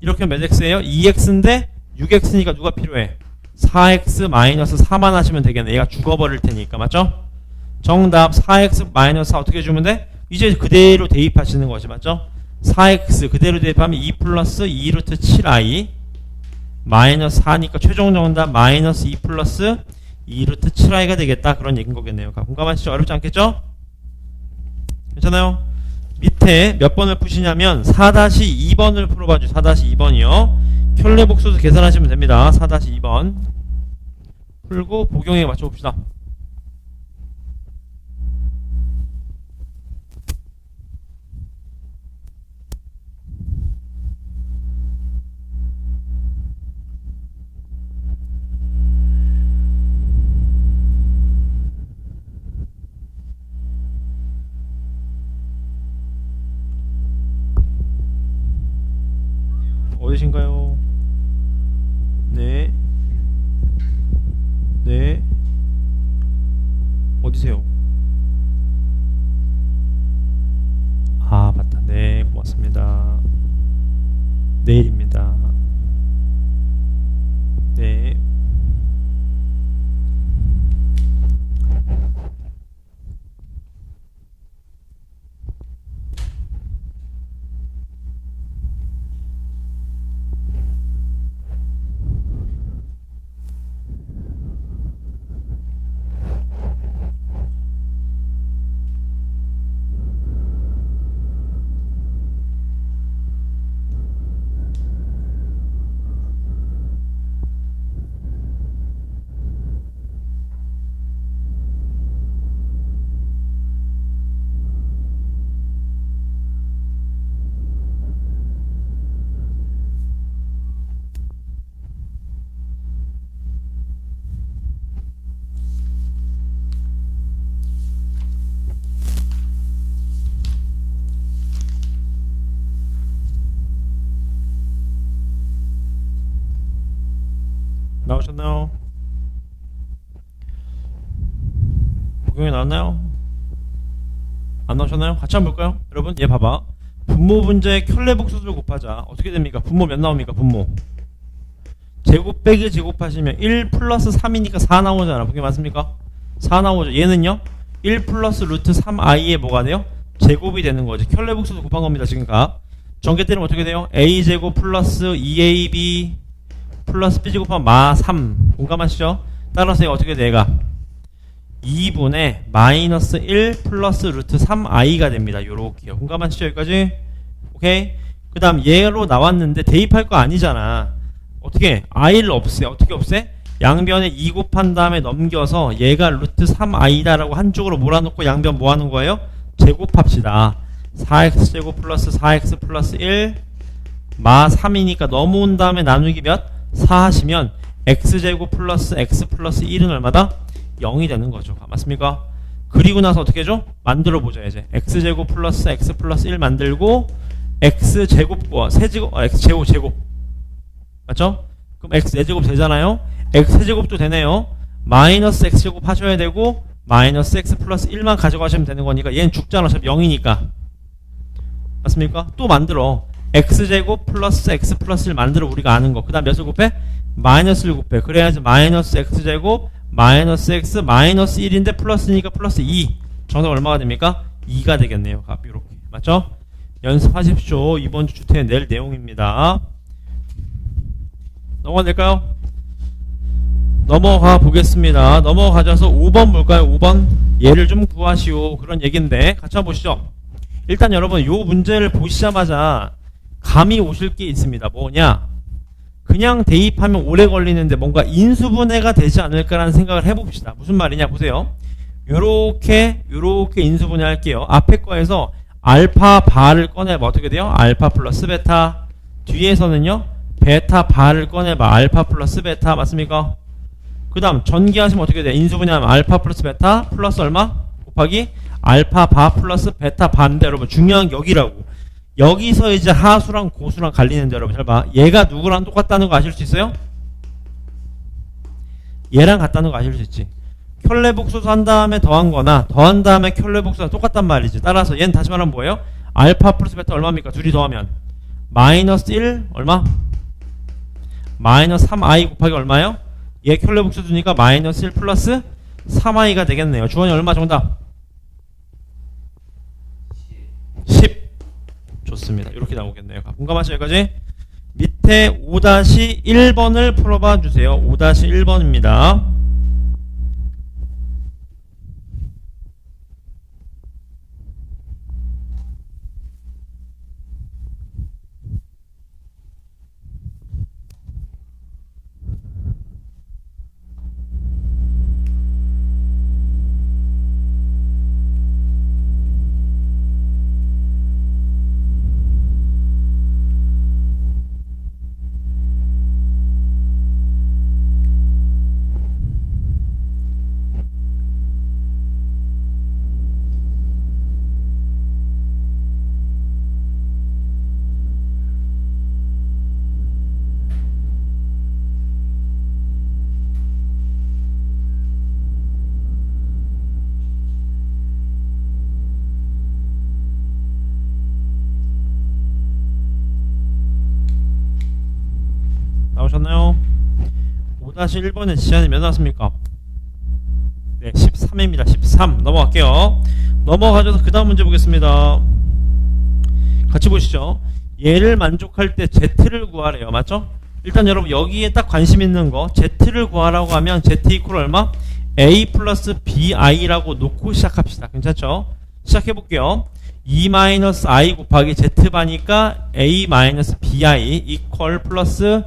이렇게 하면 몇 x예요? 2x인데 6x니까 누가 필요해? 4x 마이너스 4만 하시면 되겠네. 얘가 죽어버릴 테니까. 맞죠? 정답 4x 마이너스 4 어떻게 주면 돼? 이제 그대로 대입하시는 거지. 맞죠? 4x 그대로 대입하면 2 플러스 2 루트 7i 마이너스 4니까 최종 정답 마이너스 2 플러스 2 루트 7i가 되겠다. 그런 얘기인 거겠네요. 공감하시죠? 어렵지 않겠죠? 괜찮아요? 밑에 몇 번을 푸시냐면 4-2번을 풀어봐줘. 4-2번이요. 켤레 복수도 계산하시면 됩니다. 4-2번 풀고 복용에 맞춰봅시다. 어디신가요? 네. 네. 어디세요? 아, 맞다. 네, 고맙습니다. 내일입니다. 네. 나오셨나요? 복용이 나왔나요? 안 나오셨나요? 같이 한번 볼까요? 여러분 얘 봐봐. 분모 분자의 켤레 복수를 곱하자. 어떻게 됩니까? 분모 몇 나옵니까? 분모 제곱 빼기 제곱하시면 1 플러스 3이니까 4 나오잖아. 그게 맞습니까? 4 나오죠. 얘는요 1 플러스 루트 3i에 뭐가 돼요? 제곱이 되는 거지. 켤레 복수도 곱한 겁니다. 지금 각 전개 때리면 어떻게 돼요? a제곱 플러스 2ab 플러스 b제곱하면 마 3. 공감하시죠? 따라서 얘가 어떻게 돼? 얘가 2분의 마이너스 1 플러스 루트 3i가 됩니다. 요렇게요. 공감하시죠? 여기까지? 오케이? 그 다음 얘로 나왔는데 대입할 거 아니잖아. 어떻게? i를 없애. 어떻게 없애? 양변에 2 곱한 다음에 넘겨서 얘가 루트 3i다 라고 한쪽으로 몰아놓고 양변 뭐 하는 거예요? 제곱합시다. 4x제곱 플러스 4x 플러스 1 마 3이니까 넘어온 다음에 나누기 몇? 4 하시면 x제곱 플러스 x 플러스 1은 얼마다? 0이 되는 거죠. 맞습니까? 그리고 나서 어떻게 해줘? 만들어 보자. 이제 x제곱 플러스 x 플러스 1 만들고 x제곱과 세제곱 x제곱 맞죠? 그럼 x 4제곱 되잖아요. x 세제곱도 되네요. 마이너스 x제곱 하셔야 되고 마이너스 x 플러스 1만 가져가시면 되는 거니까 얘는 죽잖아. 어차피 0이니까 맞습니까? 또 만들어. x제곱 플러스 x 플러스 1 만들어 우리가 아는 거. 그 다음 몇을 곱해? 마이너스를 곱해. 그래야지 마이너스 x제곱 마이너스 x 마이너스 1인데 플러스니까 플러스 2. 정답 얼마가 됩니까? 2가 되겠네요. 값 이렇게. 맞죠? 연습하십시오. 이번 주 주태 낼 내용입니다. 넘어가 될까요? 넘어가 보겠습니다. 넘어가셔서 5번 볼까요? 5번 얘를 좀 구하시오. 그런 얘기인데 같이 한번 보시죠. 일단 여러분 요 문제를 보시자마자 감이 오실 게 있습니다. 뭐냐? 그냥 대입하면 오래 걸리는데 뭔가 인수분해가 되지 않을까라는 생각을 해봅시다. 무슨 말이냐 보세요. 요렇게 인수분해 할게요. 앞에 거에서 알파 바를 꺼내봐. 어떻게 돼요? 알파 플러스 베타. 뒤에서는요 베타 바를 꺼내봐. 알파 플러스 베타. 맞습니까? 그 다음 전기하시면 어떻게 돼? 인수분해하면 알파 플러스 베타 플러스 얼마? 곱하기 알파 바 플러스 베타 바인데 여러분 중요한 게 여기라고. 여기서 이제 하수랑 고수랑 갈리는데 여러분 잘 봐. 얘가 누구랑 똑같다는 거 아실 수 있어요? 얘랑 같다는 거 아실 수 있지. 켤레 복소수 한 다음에 더한 거나 더한 다음에 켤레 복소수랑 똑같단 말이지. 따라서 얘는 다시 말하면 뭐예요? 알파 플러스 베타 얼마입니까? 둘이 더하면 마이너스 1 얼마? 마이너스 3i 곱하기 얼마요? 얘 켤레 복소수니까 마이너스 1 플러스 3i가 되겠네요. 주원이 얼마 정답? 10. 좋습니다. 이렇게 나오겠네요. 공감하시죠 여기까지? 밑에 5-1번을 풀어봐 주세요. 5-1번입니다. 나오셨나요? 5-1번의 지안이 몇 나왔습니까? 네, 13입니다. 13. 넘어갈게요. 넘어가셔서 그 다음 문제 보겠습니다. 같이 보시죠. 얘를 만족할 때 Z를 구하래요. 맞죠? 일단 여러분 여기에 딱 관심 있는 거 Z를 구하라고 하면 Z 이퀄 얼마? A 플러스 BI라고 놓고 시작합시다. 괜찮죠? 시작해볼게요. 2-i 곱하기 Z바니까 A-BI 이퀄 플러스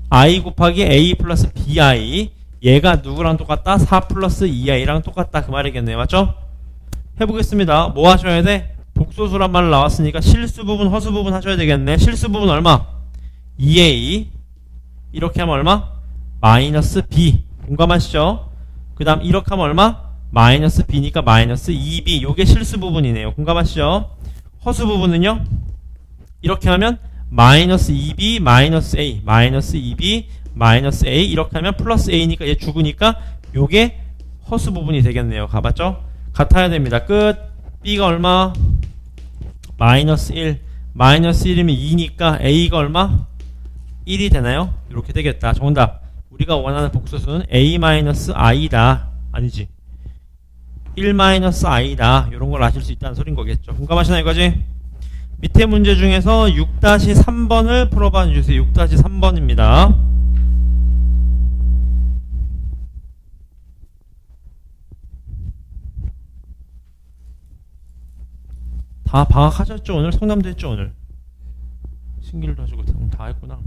I 곱하기 A 플러스 BI 얘가 누구랑 똑같다? 4 플러스 2i랑 똑같다 그 말이겠네요. 맞죠? 해보겠습니다. 뭐 하셔야 돼? 복소수란 말 나왔으니까 실수 부분 허수 부분 하셔야 되겠네. 실수 부분 얼마? 2a 이렇게 하면 얼마? 마이너스 b 공감하시죠? 그 다음 이렇게 하면 얼마? 마이너스 b니까 마이너스 2b 요게 실수 부분이네요. 공감하시죠? 허수 부분은요? 이렇게 하면 마이너스 2b 마이너스 a 마이너스 2b 마이너스 a 이렇게 하면 플러스 a니까 얘 죽으니까 요게 허수 부분이 되겠네요. 가봤죠? 같아야 됩니다. 끝. b가 얼마? 마이너스 1 마이너스 1이면 2니까 a가 얼마? 1이 되나요? 이렇게 되겠다. 정답. 우리가 원하는 복소수는 a-i다. 아니지 1-i다. 이런 걸 아실 수 있다는 소린 거겠죠. 공감하시나요? 이거지? 밑에 문제 중에서 6-3번을 풀어봐 주세요. 6-3번입니다. 다 방학하셨죠? 오늘 성남도 했죠? 오늘 신길도 하시고 다 했구나.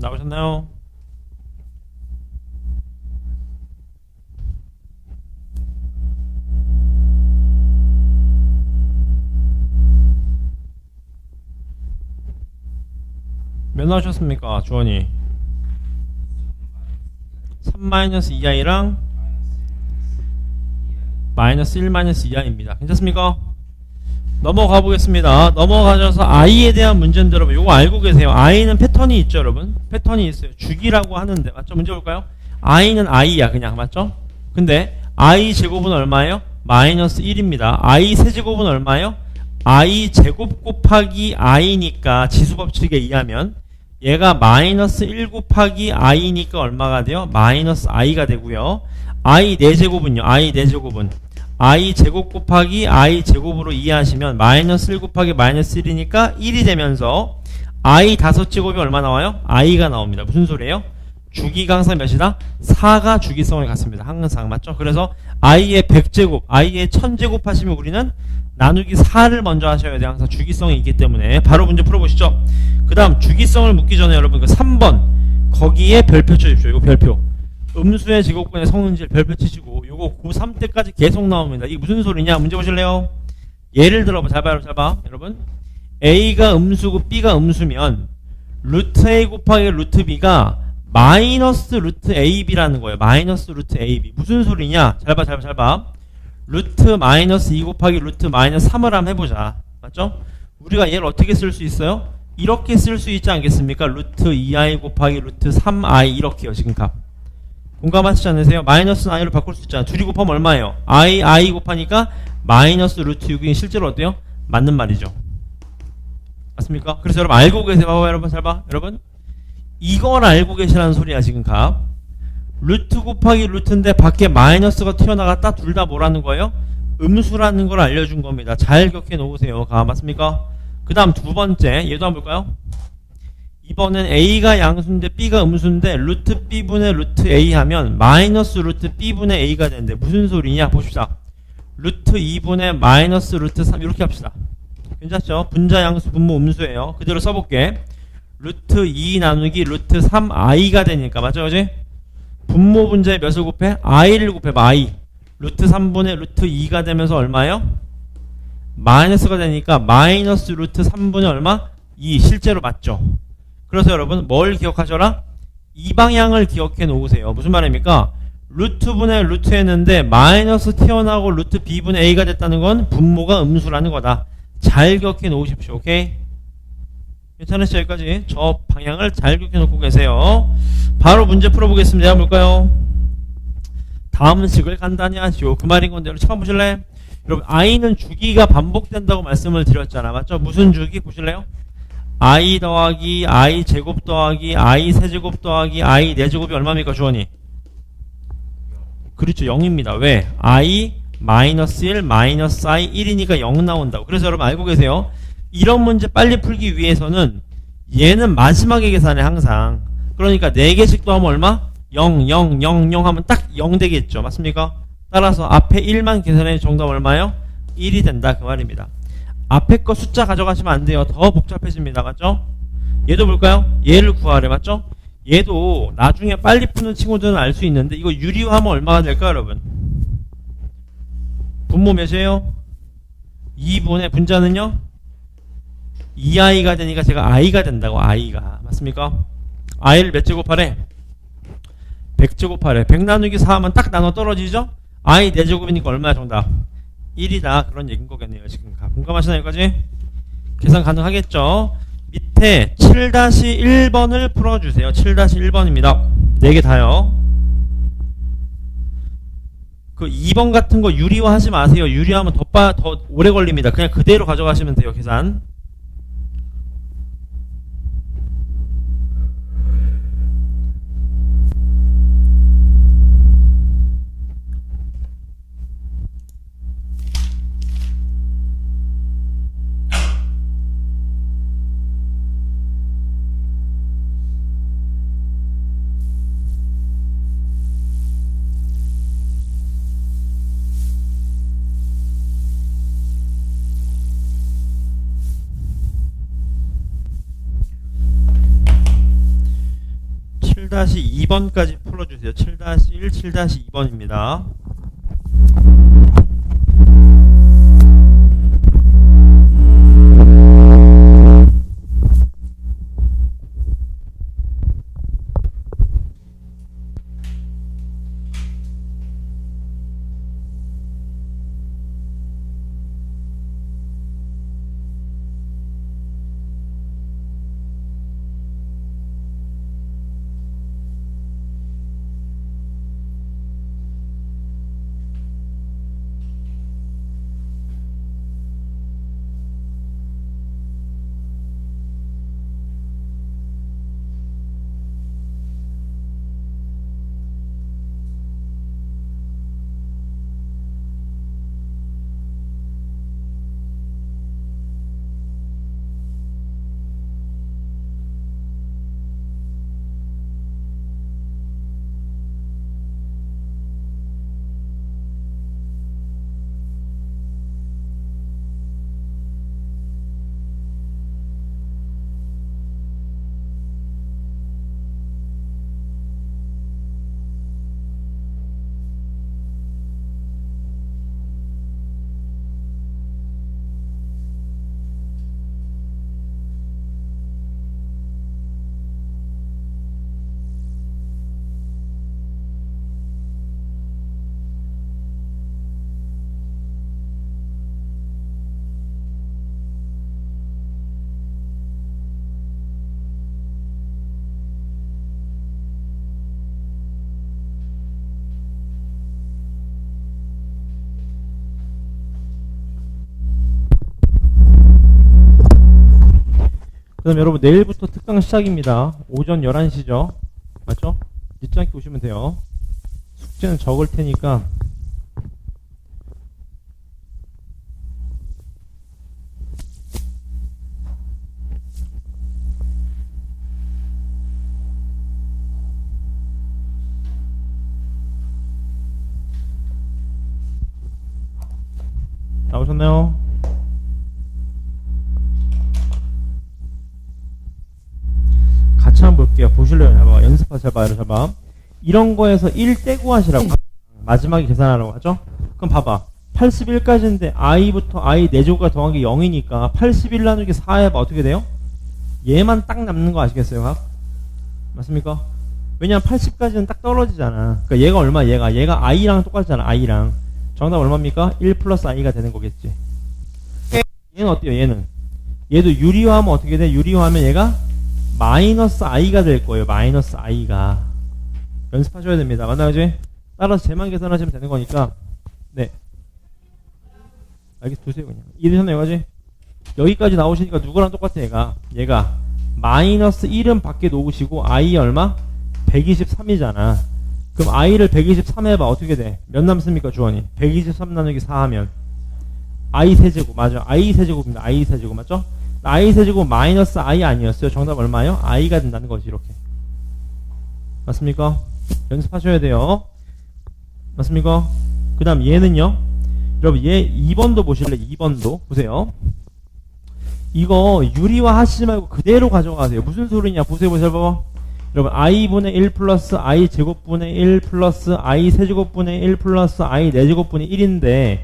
나오셨나요? 몇 나오셨습니까? 주원이 3-2i랑 마이너스 1-2i입니다. 괜찮습니까? 넘어가 보겠습니다. 넘어가셔서 i에 대한 문제인데 여러분 요거 알고 계세요. i는 패턴이 있죠 여러분. 패턴이 있어요. 주기라고 하는데 맞죠? 문제 볼까요? i는 i야 그냥 맞죠? 근데 i 제곱은 얼마예요? 마이너스 1입니다. i 세제곱은 얼마예요? i 제곱 곱하기 i니까 지수법칙에 의하면 얘가 마이너스 1 곱하기 i니까 얼마가 돼요? 마이너스 i가 되고요. i 4제곱은요? i 4제곱은 i 제곱 곱하기 i 제곱으로 이해하시면 마이너스 1 곱하기 마이너스 1이니까 1이 되면서 i 5제곱이 얼마 나와요? i가 나옵니다. 무슨 소리예요? 주기가 항상 몇이다? 4가 주기성을 갖습니다. 항상 맞죠? 그래서 i의 100제곱, i의 1000제곱 하시면 우리는 나누기 4를 먼저 하셔야 돼요. 항상 주기성이 있기 때문에. 바로 문제 풀어보시죠. 그 다음 주기성을 묻기 전에 여러분 그 3번 거기에 별표 쳐주십시오. 이거 별표. 음수의 제곱근의 성능질 별표 치시고 요거 고3 때까지 계속 나옵니다. 이게 무슨 소리냐? 문제 보실래요? 예를 들어 잘 봐요. 잘 봐. 여러분 a가 음수고 b가 음수면 루트 a 곱하기 루트 b가 마이너스 루트 ab라는 거예요. 마이너스 루트 ab. 무슨 소리냐? 잘 봐. 잘 봐. 루트 마이너스 2 곱하기 루트 마이너스 3을 한번 해보자. 맞죠? 우리가 얘를 어떻게 쓸 수 있어요? 이렇게 쓸 수 있지 않겠습니까? 루트 2i 곱하기 루트 3i 이렇게요. 지금 값. 공감하시지 않으세요? 마이너스는 i로 바꿀 수 있잖아. 둘이 곱하면 얼마예요? i 곱하니까 마이너스 루트 6이 실제로 어때요? 맞는 말이죠. 맞습니까? 그래서 여러분 알고 계세요? 봐봐요. 여러분 잘 봐. 여러분 이걸 알고 계시라는 소리야. 지금 값. 루트 곱하기 루트인데 밖에 마이너스가 튀어나갔다. 둘 다 뭐라는 거예요? 음수라는 걸 알려준 겁니다. 잘 기억해 놓으세요. 맞습니까? 그 다음 두 번째 얘도 한번 볼까요? 이번엔 a가 양수인데 b가 음수인데 루트 b분의 루트 a 하면 마이너스 루트 b분의 a가 되는데 무슨 소리냐? 봅시다. 루트 2분의 마이너스 루트 3 이렇게 합시다. 괜찮죠? 분자 양수 분모 음수예요. 그대로 써볼게. 루트 2 나누기 루트 3i가 되니까 맞죠? 그지? 분모 분자에 몇을 곱해? i를 곱해봐. i. 루트 3분의 루트 2가 되면서 얼마예요? 마이너스가 되니까 마이너스 루트 3분의 얼마? 2. 실제로 맞죠? 그래서 여러분 뭘 기억하셔라? 이 방향을 기억해 놓으세요. 무슨 말입니까? 루트분의 루트 했는데 마이너스 튀어나오고 루트 b분의 a가 됐다는 건 분모가 음수라는 거다. 잘 기억해 놓으십시오. 오케이? 괜찮으시죠? 여기까지 저 방향을 잘 기억해 놓고 계세요. 바로 문제 풀어보겠습니다. 볼까요? 다음 식을 간단히 하시오. 그 말인 건데 처음 보실래? 여러분 i는 주기가 반복된다고 말씀을 드렸잖아. 맞죠? 무슨 주기 보실래요? i 더하기 i 제곱 더하기 i 세제곱 더하기 i 4제곱이 얼마입니까? 주원이? 그렇죠. 0입니다. 왜? i 마이너스 1 마이너스 i 1이니까 0 나온다고. 그래서 여러분 알고 계세요? 이런 문제 빨리 풀기 위해서는 얘는 마지막에 계산해 항상. 그러니까 4개씩 더하면 얼마? 0 0 0 0 하면 딱 0 되겠죠. 맞습니까? 따라서 앞에 1만 계산해 정답 얼마예요? 1이 된다 그 말입니다. 앞에 거 숫자 가져가시면 안 돼요. 더 복잡해집니다. 맞죠? 얘도 볼까요? 얘를 구하래. 맞죠? 얘도 나중에 빨리 푸는 친구들은 알 수 있는데 이거 유리화하면 얼마가 될까요? 여러분 분모 몇이에요? 2분의 분자는요? 2i가 되니까 제가 i가 된다고. i가 맞습니까? i를 몇 제곱하래? 100제곱하래. 100 나누기 4 하면 딱 나눠 떨어지죠? i 4제곱이니까 얼마야 정답? 1이다. 그런 얘기인 거겠네요. 지금 공감하시나요? 여기까지? 계산 가능하겠죠? 밑에 7-1번을 풀어주세요. 7-1번입니다. 4개 다요. 그 2번 같은 거 유리화 하지 마세요. 유리화하면 더 오래 걸립니다. 그냥 그대로 가져가시면 돼요. 계산. 다시 2번까지 풀어주세요. 7-1, 7-2번입니다. 그다음 여러분 내일부터 특강 시작입니다. 오전 11시죠. 맞죠? 늦지 않게 오시면 돼요. 숙제는 적을 테니까. 나오셨나요? 같이 한번 볼게요. 보실래요? 잡아. 연습하세요. 잡아. 이런 거에서 1 떼고 하시라고. 마지막에 계산하라고 하죠? 그럼 봐봐. 81까지인데 i부터 i 4제곱가 더한 게 0이니까 81 나누기 4 해봐. 어떻게 돼요? 얘만 딱 남는 거 아시겠어요? 각? 맞습니까? 왜냐면 80까지는 딱 떨어지잖아. 그러니까 얘가 얼마? 얘가 i랑 똑같잖아. i랑. 정답 얼마입니까? 1 플러스 i가 되는 거겠지. 얘는 어때요? 얘도 유리화하면 어떻게 돼? 유리화하면 얘가 마이너스 i가 될 거예요. 마이너스 i가. 연습하셔야 됩니다. 맞나요? 따라서 쟤만 계산하시면 되는 거니까. 네. 알겠어. 두세요 그냥. 이해되셨나요? 이거지? 여기까지 나오시니까 누구랑 똑같아 얘가 마이너스 1은 밖에 놓으시고 i 얼마? 123이잖아. 그럼 i를 123 해봐. 어떻게 돼? 몇 남습니까 주원이? 123 나누기 4 하면 i 세제곱. 맞아. i 세제곱입니다. i 세제곱 맞죠? i 세제곱 마이너스 i 아니었어요? 정답 얼마요? i가 된다는 거지. 이렇게. 맞습니까? 연습하셔야 돼요. 맞습니까? 그 다음 얘는요. 여러분 얘 2번도 보실래? 2번도 보세요. 이거 유리화 하시지 말고 그대로 가져가세요. 무슨 소리냐? 보세요. 봐봐. 여러분 i분의 1 플러스 i 제곱분의 1 플러스 i 세제곱분의 1 플러스 i 4제곱분의 1인데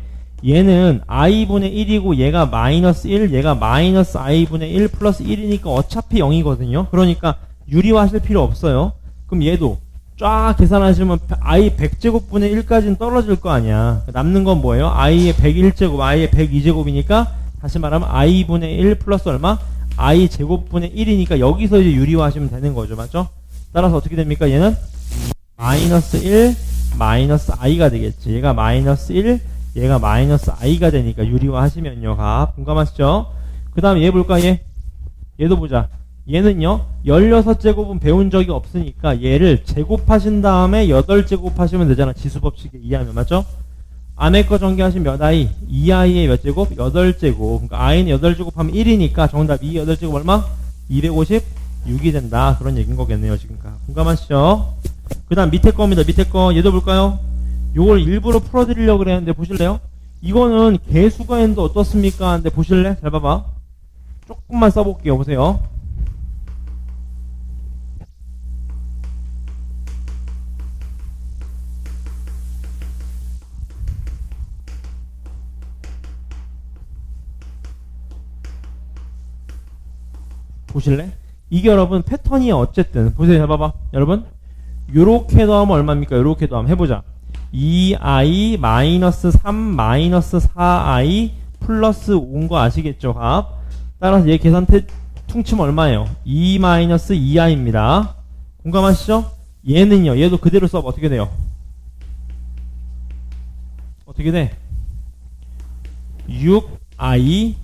얘는 i분의 1이고 얘가 마이너스 1, 얘가 마이너스 i분의 1 플러스 1이니까 어차피 0이거든요. 그러니까 유리화 하실 필요 없어요. 그럼 얘도 쫙 계산하시면 i 100제곱분의 1까지는 떨어질 거 아니야. 남는 건 뭐예요? i의 101제곱, i의 102제곱이니까 다시 말하면 i분의 1 플러스 얼마? i 제곱분의 1이니까 여기서 이제 유리화 하시면 되는 거죠. 맞죠? 따라서 어떻게 됩니까? 얘는 마이너스 1, 마이너스 i가 되겠지. 얘가 마이너스 1, 얘가 마이너스 i가 되니까 유리화 하시면요. 공감하시죠? 그 다음에 얘 볼까? 얘도 보자. 얘는요 16제곱은 배운 적이 없으니까 얘를 제곱하신 다음에 8제곱 하시면 되잖아. 지수법칙에 의하면. 맞죠? 안에 거 전개하시면 몇 i? 2i의 몇 제곱? 8제곱. 그러니까 i는 8제곱 하면 1이니까 정답 2 8제곱 얼마? 256이 된다. 그런 얘기인 거겠네요. 지금까지. 공감하시죠? 그 다음 밑에 겁니다. 밑에 거 얘도 볼까요? 요걸 일부러 풀어드리려고 그랬는데 보실래요? 이거는 개수가 있는데 어떻습니까? 근데 보실래? 잘 봐봐. 조금만 써볼게요. 보세요. 보실래? 이게 여러분 패턴이 어쨌든 보세요. 잘 봐봐. 여러분 요렇게 더하면 얼마입니까? 요렇게 더하면 해보자. 2i 마이너스 3 마이너스 4i 플러스 5인 거 아시겠죠? 따라서 얘 계산 퉁치면 얼마예요? 2 마이너스 2i입니다. 공감하시죠? 얘는요. 얘도 그대로 써봐. 어떻게 돼요? 어떻게 돼? 6i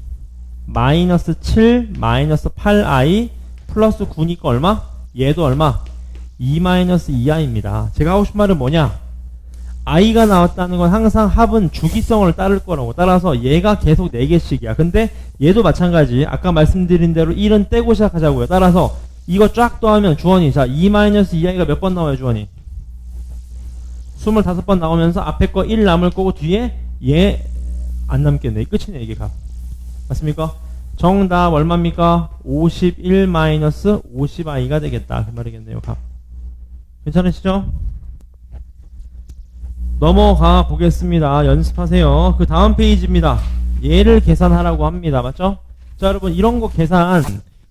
마이너스 7 마이너스 8i 플러스 9니까 얼마? 얘도 얼마? 2 마이너스 2i입니다. 제가 하고 싶은 말은 뭐냐? i가 나왔다는 건 항상 합은 주기성을 따를 거라고. 따라서 얘가 계속 4개씩이야. 근데 얘도 마찬가지. 아까 말씀드린 대로 1은 떼고 시작하자고요. 따라서 이거 쫙 더하면 주원이 자 2 마이너스 2i가 몇 번 나와요? 주원이 25번 나오면서 앞에 거 1 남을 거고 뒤에 얘 안 남겠네. 끝이네 이게 값. 맞습니까? 정답 얼마입니까? 51 마이너스 50i가 되겠다. 그 말이겠네요. 값. 괜찮으시죠? 넘어가 보겠습니다. 연습하세요. 그 다음 페이지입니다. 얘를 계산하라고 합니다. 맞죠? 자, 여러분 이런 거 계산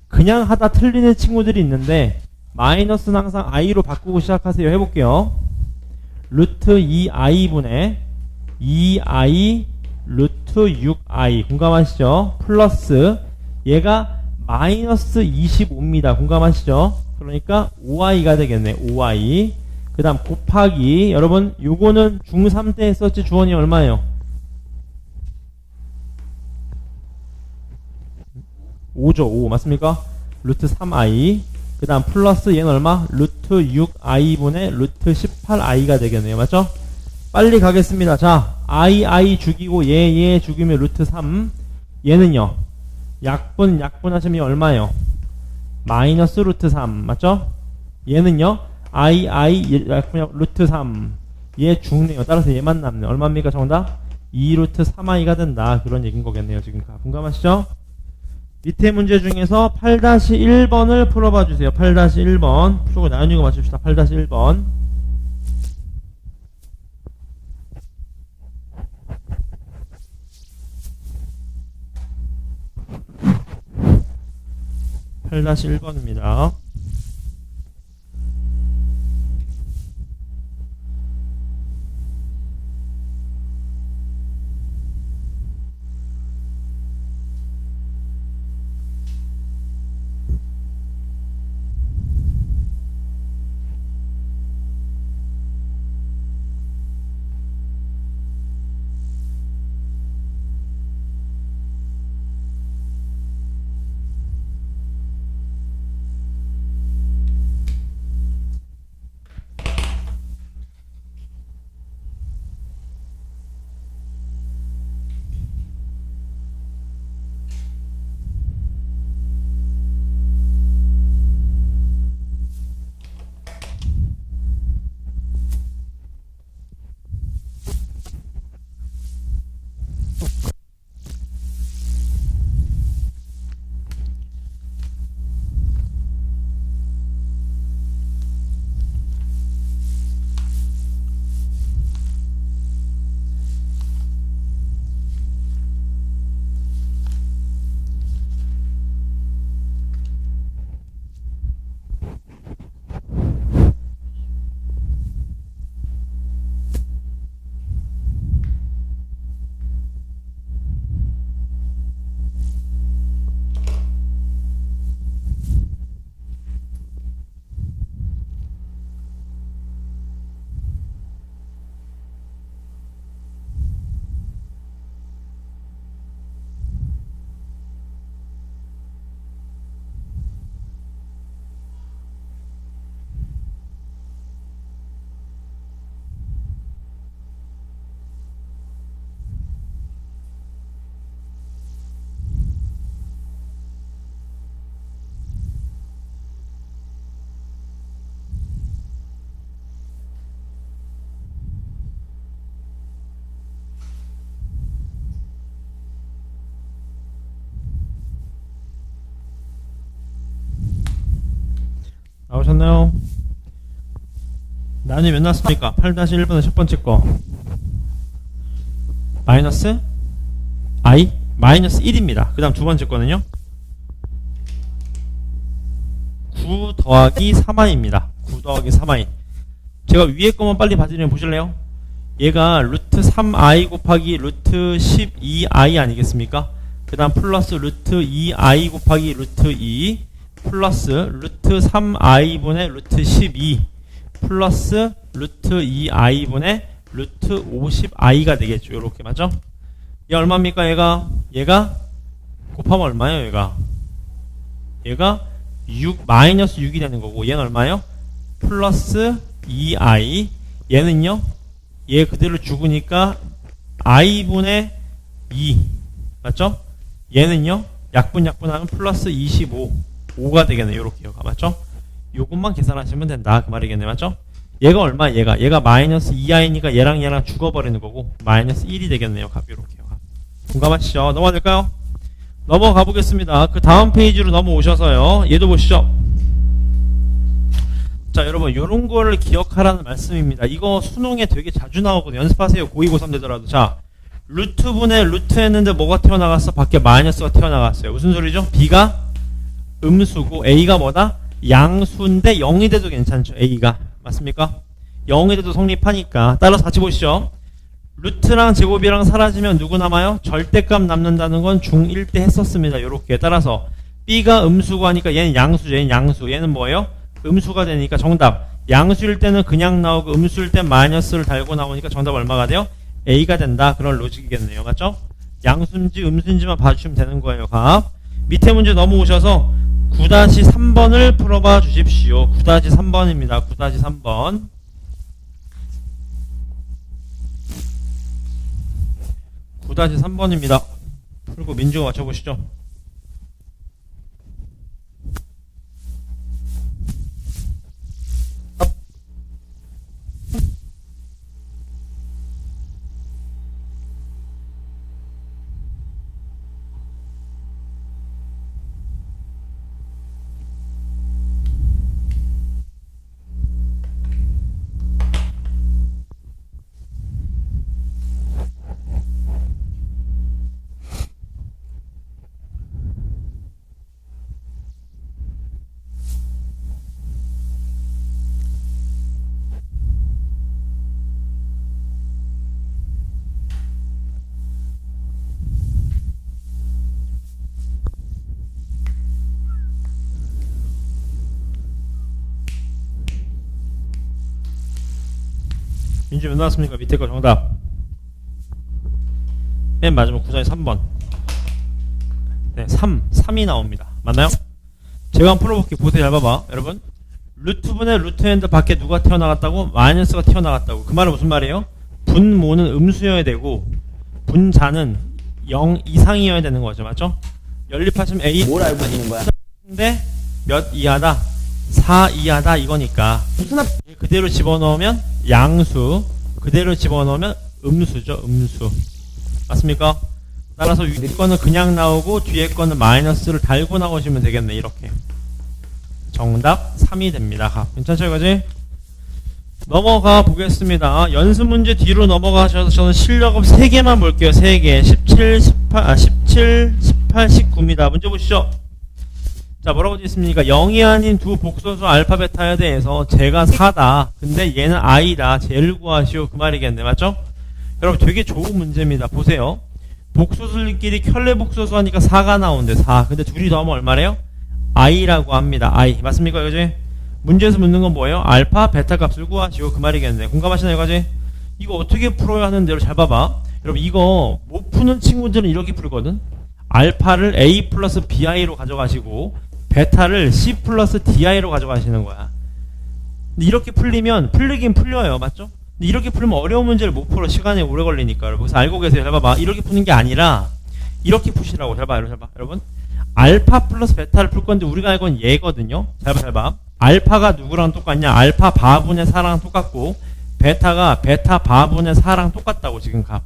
그냥 하다 틀리는 친구들이 있는데 마이너스는 항상 i로 바꾸고 시작하세요. 해볼게요. 루트 2i분의 2i 루트 6i 공감하시죠? 플러스 얘가 마이너스 25입니다. 공감하시죠? 그러니까 5i가 되겠네. 5i 그 다음 곱하기 여러분 요거는 중3 때 했었지. 주원이 얼마예요? 5죠. 5 맞습니까? 루트 3i. 그 다음 플러스 얘는 얼마? 루트 6i분의 루트 18i가 되겠네요. 맞죠? 빨리 가겠습니다. 자, i 죽이고 얘 죽이면 루트 3. 얘는요. 약분 하시면 얼마예요? 마이너스 루트 3. 맞죠? 얘는요. i 약분 루트 3. 얘 죽네요. 따라서 얘만 남네. 얼마입니까? 정답? 2루트 3i가 된다. 그런 얘기인 거겠네요. 지금 공감하시죠? 밑에 문제 중에서 8-1번을 풀어봐 주세요. 8-1번. 푸고 나누고 맞춥시다. 8-1번. (8-1번입니다) 나오셨나요? 나누면 몇 나왔습니까? 8-1번의 첫 번째 거 마이너스 i 마이너스 1입니다. 그 다음 두 번째 거는요 9 더하기 3i입니다. 9 더하기 3i. 제가 위에 거만 빨리 봐드리면 보실래요? 얘가 루트 3i 곱하기 루트 12i 아니겠습니까? 그 다음 플러스 루트 2i 곱하기 루트 2 플러스 루트 3i분의 루트 12 플러스 루트 2i분의 루트 50i가 되겠죠. 요렇게 맞죠? 얘 얼마입니까? 얘가 곱하면 얼마예요? 얘가 6 마이너스 6이 되는 거고 얘는 얼마예요? 플러스 2i. 얘는요 얘 그대로 죽으니까 i분의 2 맞죠? 얘는요 약분하면 플러스 25 5가 되겠네요. 요렇게요. 맞죠? 요것만 계산하시면 된다. 그 말이겠네. 맞죠? 얘가 얼마? 얘가 마이너스 2i니까 얘랑 죽어버리는 거고 마이너스 1이 되겠네요. 값 요렇게요. 공감하시죠? 넘어가 될까요? 넘어가 보겠습니다. 그 다음 페이지로 넘어오셔서요. 얘도 보시죠. 자, 여러분 요런 거를 기억하라는 말씀입니다. 이거 수능에 되게 자주 나오거든요. 연습하세요. 고2, 고3 되더라도. 자, 루트분의 루트 했는데 뭐가 튀어나갔어? 밖에 마이너스가 튀어나갔어요. 무슨 소리죠? b가 음수고 a가 뭐다? 양수인데 0이 돼도 괜찮죠. a가. 맞습니까? 0이 돼도 성립하니까. 따라서 같이 보시죠. 루트랑 제곱이랑 사라지면 누구 남아요? 절대값 남는다는 건 중1 때 했었습니다. 요렇게. 따라서 b가 음수고 하니까 얘는 양수죠. 얘는 양수. 얘는 뭐예요? 음수가 되니까 정답. 양수일 때는 그냥 나오고 음수일 때 마이너스를 달고 나오니까 정답 얼마가 돼요? a가 된다. 그런 로직이겠네요. 맞죠? 양수인지 음수인지만 봐주시면 되는 거예요. 값. 밑에 문제 넘어오셔서 9-3번을 풀어봐 주십시오. 9-3번입니다. 9-3번. 9-3번입니다. 풀고 민주가 맞춰보시죠. 민주 몇 나왔습니까? 밑에 거 정답. 맨 마지막 9-3번. 네, 3이 나옵니다. 맞나요? 제가 한번 풀어볼게요. 보세요. 잘 봐봐. 여러분. 루트분의 루트엔드 밖에 누가 튀어나갔다고? 마이너스가 튀어나갔다고. 그 말은 무슨 말이에요? 분모는 음수여야 되고 분자는 0 이상이어야 되는 거죠. 맞죠? 연립하시면 A 뭘 알고 있는 거야? 근데 몇 이하다? 4 이하다 이거니까 무슨 앞? 그대로 집어넣으면 양수, 그대로 집어넣으면 음수죠. 음수. 맞습니까? 따라서 위에 거는 그냥 나오고 뒤에 거는 마이너스를 달고 나오시면 되겠네. 이렇게. 정답 3이 됩니다. 괜찮죠 이거지? 넘어가 보겠습니다. 연습 문제 뒤로 넘어가셔서 저는 실력업 3개만 볼게요. 3개. 17, 18, 19입니다. 문제 보시죠. 자, 뭐라고 되어 있습니까? 0이 아닌 두 복소수 알파 베타에 대해서 제가 4다. 근데 얘는 i다. 쟤를 구하시오. 그 말이겠네. 맞죠? 여러분 되게 좋은 문제입니다. 보세요. 복소수들끼리 켤레 복소수 하니까 4가 나오는데 4. 근데 둘이 더하면 얼마래요? i라고 합니다. i. 맞습니까? 이거지? 문제에서 묻는 건 뭐예요? 알파, 베타 값을 구하시오. 그 말이겠네. 공감하시나요? 이거지? 이거 어떻게 풀어야 하는 대로 잘 봐봐. 여러분 이거 못 푸는 친구들은 이렇게 풀거든. 알파를 a 플러스 bi로 가져가시고 베타를 c 플러스 di로 가져가시는 거야. 근데 이렇게 풀리면 풀리긴 풀려요. 맞죠? 근데 이렇게 풀면 어려운 문제를 못 풀어. 시간이 오래 걸리니까. 여러분 그래서 알고 계세요. 잘 봐봐. 이렇게 푸는 게 아니라 이렇게 푸시라고. 잘 봐. 잘 봐. 여러분 알파 플러스 베타를 풀 건데 우리가 알고 있는 얘거든요. 잘 봐. 잘 봐. 알파가 누구랑 똑같냐? 알파 바분의 4랑 똑같고 베타가 베타 바분의 4랑 똑같다고 지금 값.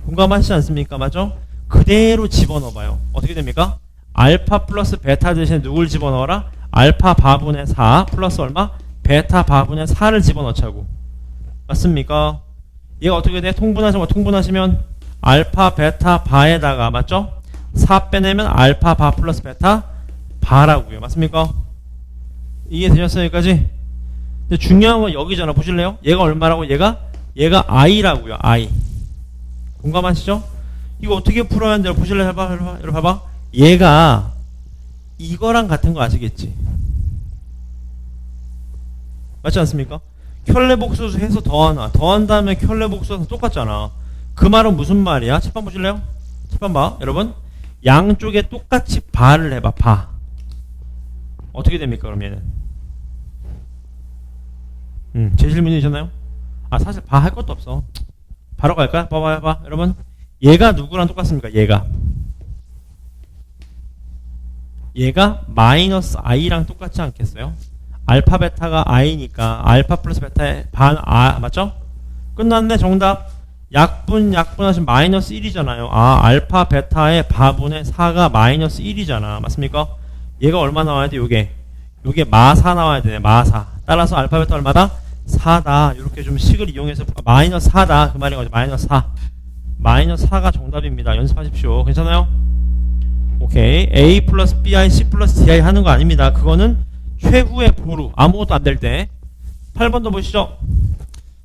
공감하시지 않습니까? 맞죠? 그대로 집어넣어봐요. 어떻게 됩니까? 알파 플러스 베타 대신에 누굴 집어넣어라? 알파 바분의 4 플러스 얼마? 베타 바분의 4를 집어넣자고. 맞습니까? 얘가 어떻게 돼? 통분하시면 알파 베타 바에다가 맞죠? 4 빼내면 알파 바 플러스 베타 바라고요. 맞습니까? 이해 되셨어요? 여기까지? 근데 중요한 건 여기잖아. 보실래요? 얘가 얼마라고? 얘가 i라고요. i. 공감하시죠? 이거 어떻게 풀어야 하는지 보실래요? 여러분 봐봐. 얘가 이거랑 같은 거 아시겠지? 맞지 않습니까? 켤레 복소수 해서 더하나. 더한 다음에 켤레 복소수 똑같잖아. 그 말은 무슨 말이야? 칠판 보실래요? 칠판 봐. 여러분 양쪽에 똑같이 바를 해봐. 바. 어떻게 됩니까? 그럼 얘는 제 질문이셨나요? 아 사실 바 할 것도 없어. 바로 갈까요? 봐봐. 여러분 얘가 누구랑 똑같습니까? 얘가 마이너스 i랑 똑같지 않겠어요? 알파 베타가 i니까 알파 플러스 베타의 반 맞죠? 끝났네. 정답. 약분 하시면 마이너스 1이잖아요. 아 알파 베타의 바분의 4가 마이너스 1이잖아. 맞습니까? 얘가 얼마 나와야 돼? 요게 마4 나와야 되네. 마4. 따라서 알파 베타 얼마다? 4다. 이렇게 좀 식을 이용해서 마이너스 4다. 그 말인 거죠. 마이너스 4. 마이너스 4가 정답입니다. 연습하십시오. 괜찮아요? 오케이. A 플러스 BI, C 플러스 DI 하는 거 아닙니다. 그거는 최후의 보루. 아무것도 안 될 때. 8번도 보시죠.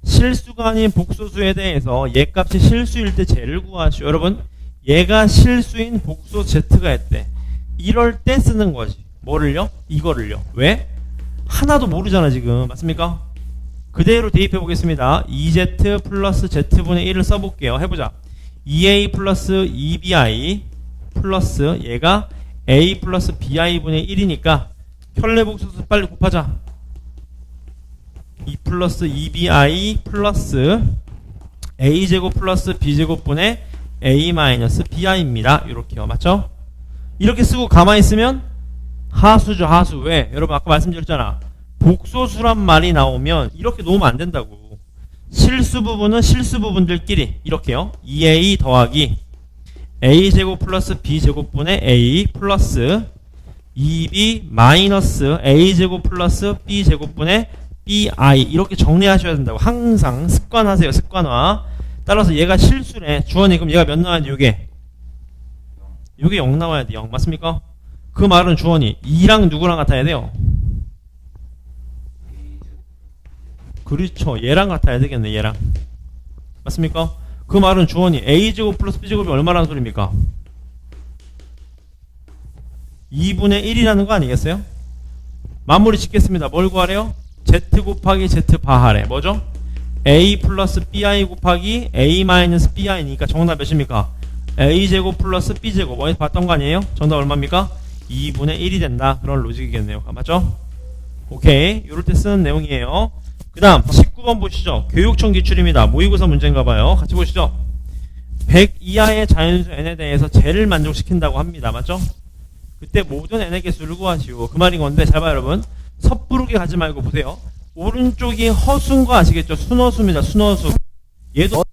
실수가 아닌 복소수에 대해서 얘 값이 실수일 때 쟤를 구하시오. 여러분 얘가 실수인 복소 Z가 했대. 이럴 때 쓰는 거지. 뭐를요? 이거를요. 왜? 하나도 모르잖아 지금. 맞습니까? 그대로 대입해 보겠습니다. 2Z 플러스 Z분의 1을 써볼게요. 해보자. 2A 플러스 2BI 플러스 얘가 a 플러스 bi분의 1이니까 켤레복소수 빨리 곱하자. 2 플러스 2bi 플러스 a제곱 플러스 b제곱분의 a 마이너스 bi입니다. 이렇게요. 맞죠? 이렇게 쓰고 가만히 있으면 하수죠. 하수. 왜? 여러분 아까 말씀드렸잖아. 복소수란 말이 나오면 이렇게 놓으면 안 된다고. 실수 부분은 실수 부분들끼리 이렇게요. 2a 더하기 a제곱 플러스 b제곱분의 a 플러스 2b 마이너스 a제곱 플러스 b제곱분의 bi 이렇게 정리하셔야 된다고. 항상 습관하세요. 습관화. 따라서 얘가 실수래. 주원이 그럼 얘가 몇 나와야 돼? 요게 0 나와야 돼. 0 맞습니까? 그 말은 주원이 2랑 누구랑 같아야 돼요? 그렇죠. 얘랑 같아야 되겠네. 얘랑 맞습니까? 그 말은 주원이 a제곱 플러스 b제곱이 얼마라는 소리입니까? 2분의 1이라는 거 아니겠어요? 마무리 짓겠습니다. 뭘 구하래요? z 곱하기 z 바하래. 뭐죠? a 플러스 bi 곱하기 a 마이너스 bi니까 정답 몇입니까? a제곱 플러스 b제곱. 어디서 봤던 거 아니에요? 정답 얼마입니까? 2분의 1이 된다. 그런 로직이겠네요. 맞죠? 오케이. 이럴 때 쓰는 내용이에요. 그 다음 19번 보시죠. 교육청 기출입니다. 모의고사 문제인가봐요. 같이 보시죠. 100 이하의 자연수 n에 대해서 쟤를 만족시킨다고 합니다. 맞죠? 그때 모든 n의 개수를 구하시오. 그 말인 건데 잘 봐요 여러분. 섣부르게 가지 말고 보세요. 오른쪽이 허수인 거 아시겠죠? 순허수입니다. 순허수. 얘도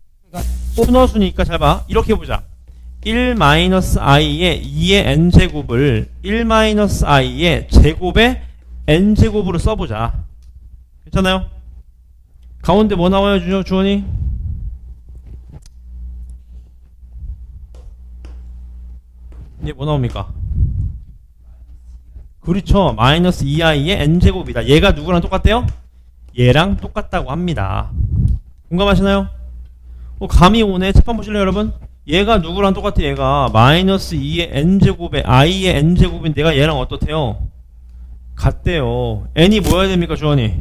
순허수니까 잘 봐. 이렇게 보자. 1-i의 2의 n제곱을 1-i의 제곱의 n제곱으로 써보자. 괜찮아요? 가운데 뭐 나와요 주원이? 이제 뭐 나옵니까? 그렇죠. 마이너스 2i의 n제곱이다. 얘가 누구랑 똑같대요? 얘랑 똑같다고 합니다. 공감하시나요? 감이 오네. 책판 보실래요 여러분? 얘가 누구랑 똑같아? 얘가 마이너스 2의 n제곱에 i의 n제곱인데 얘가 얘랑 어떻대요? 같대요. n이 뭐여야 됩니까 주원이?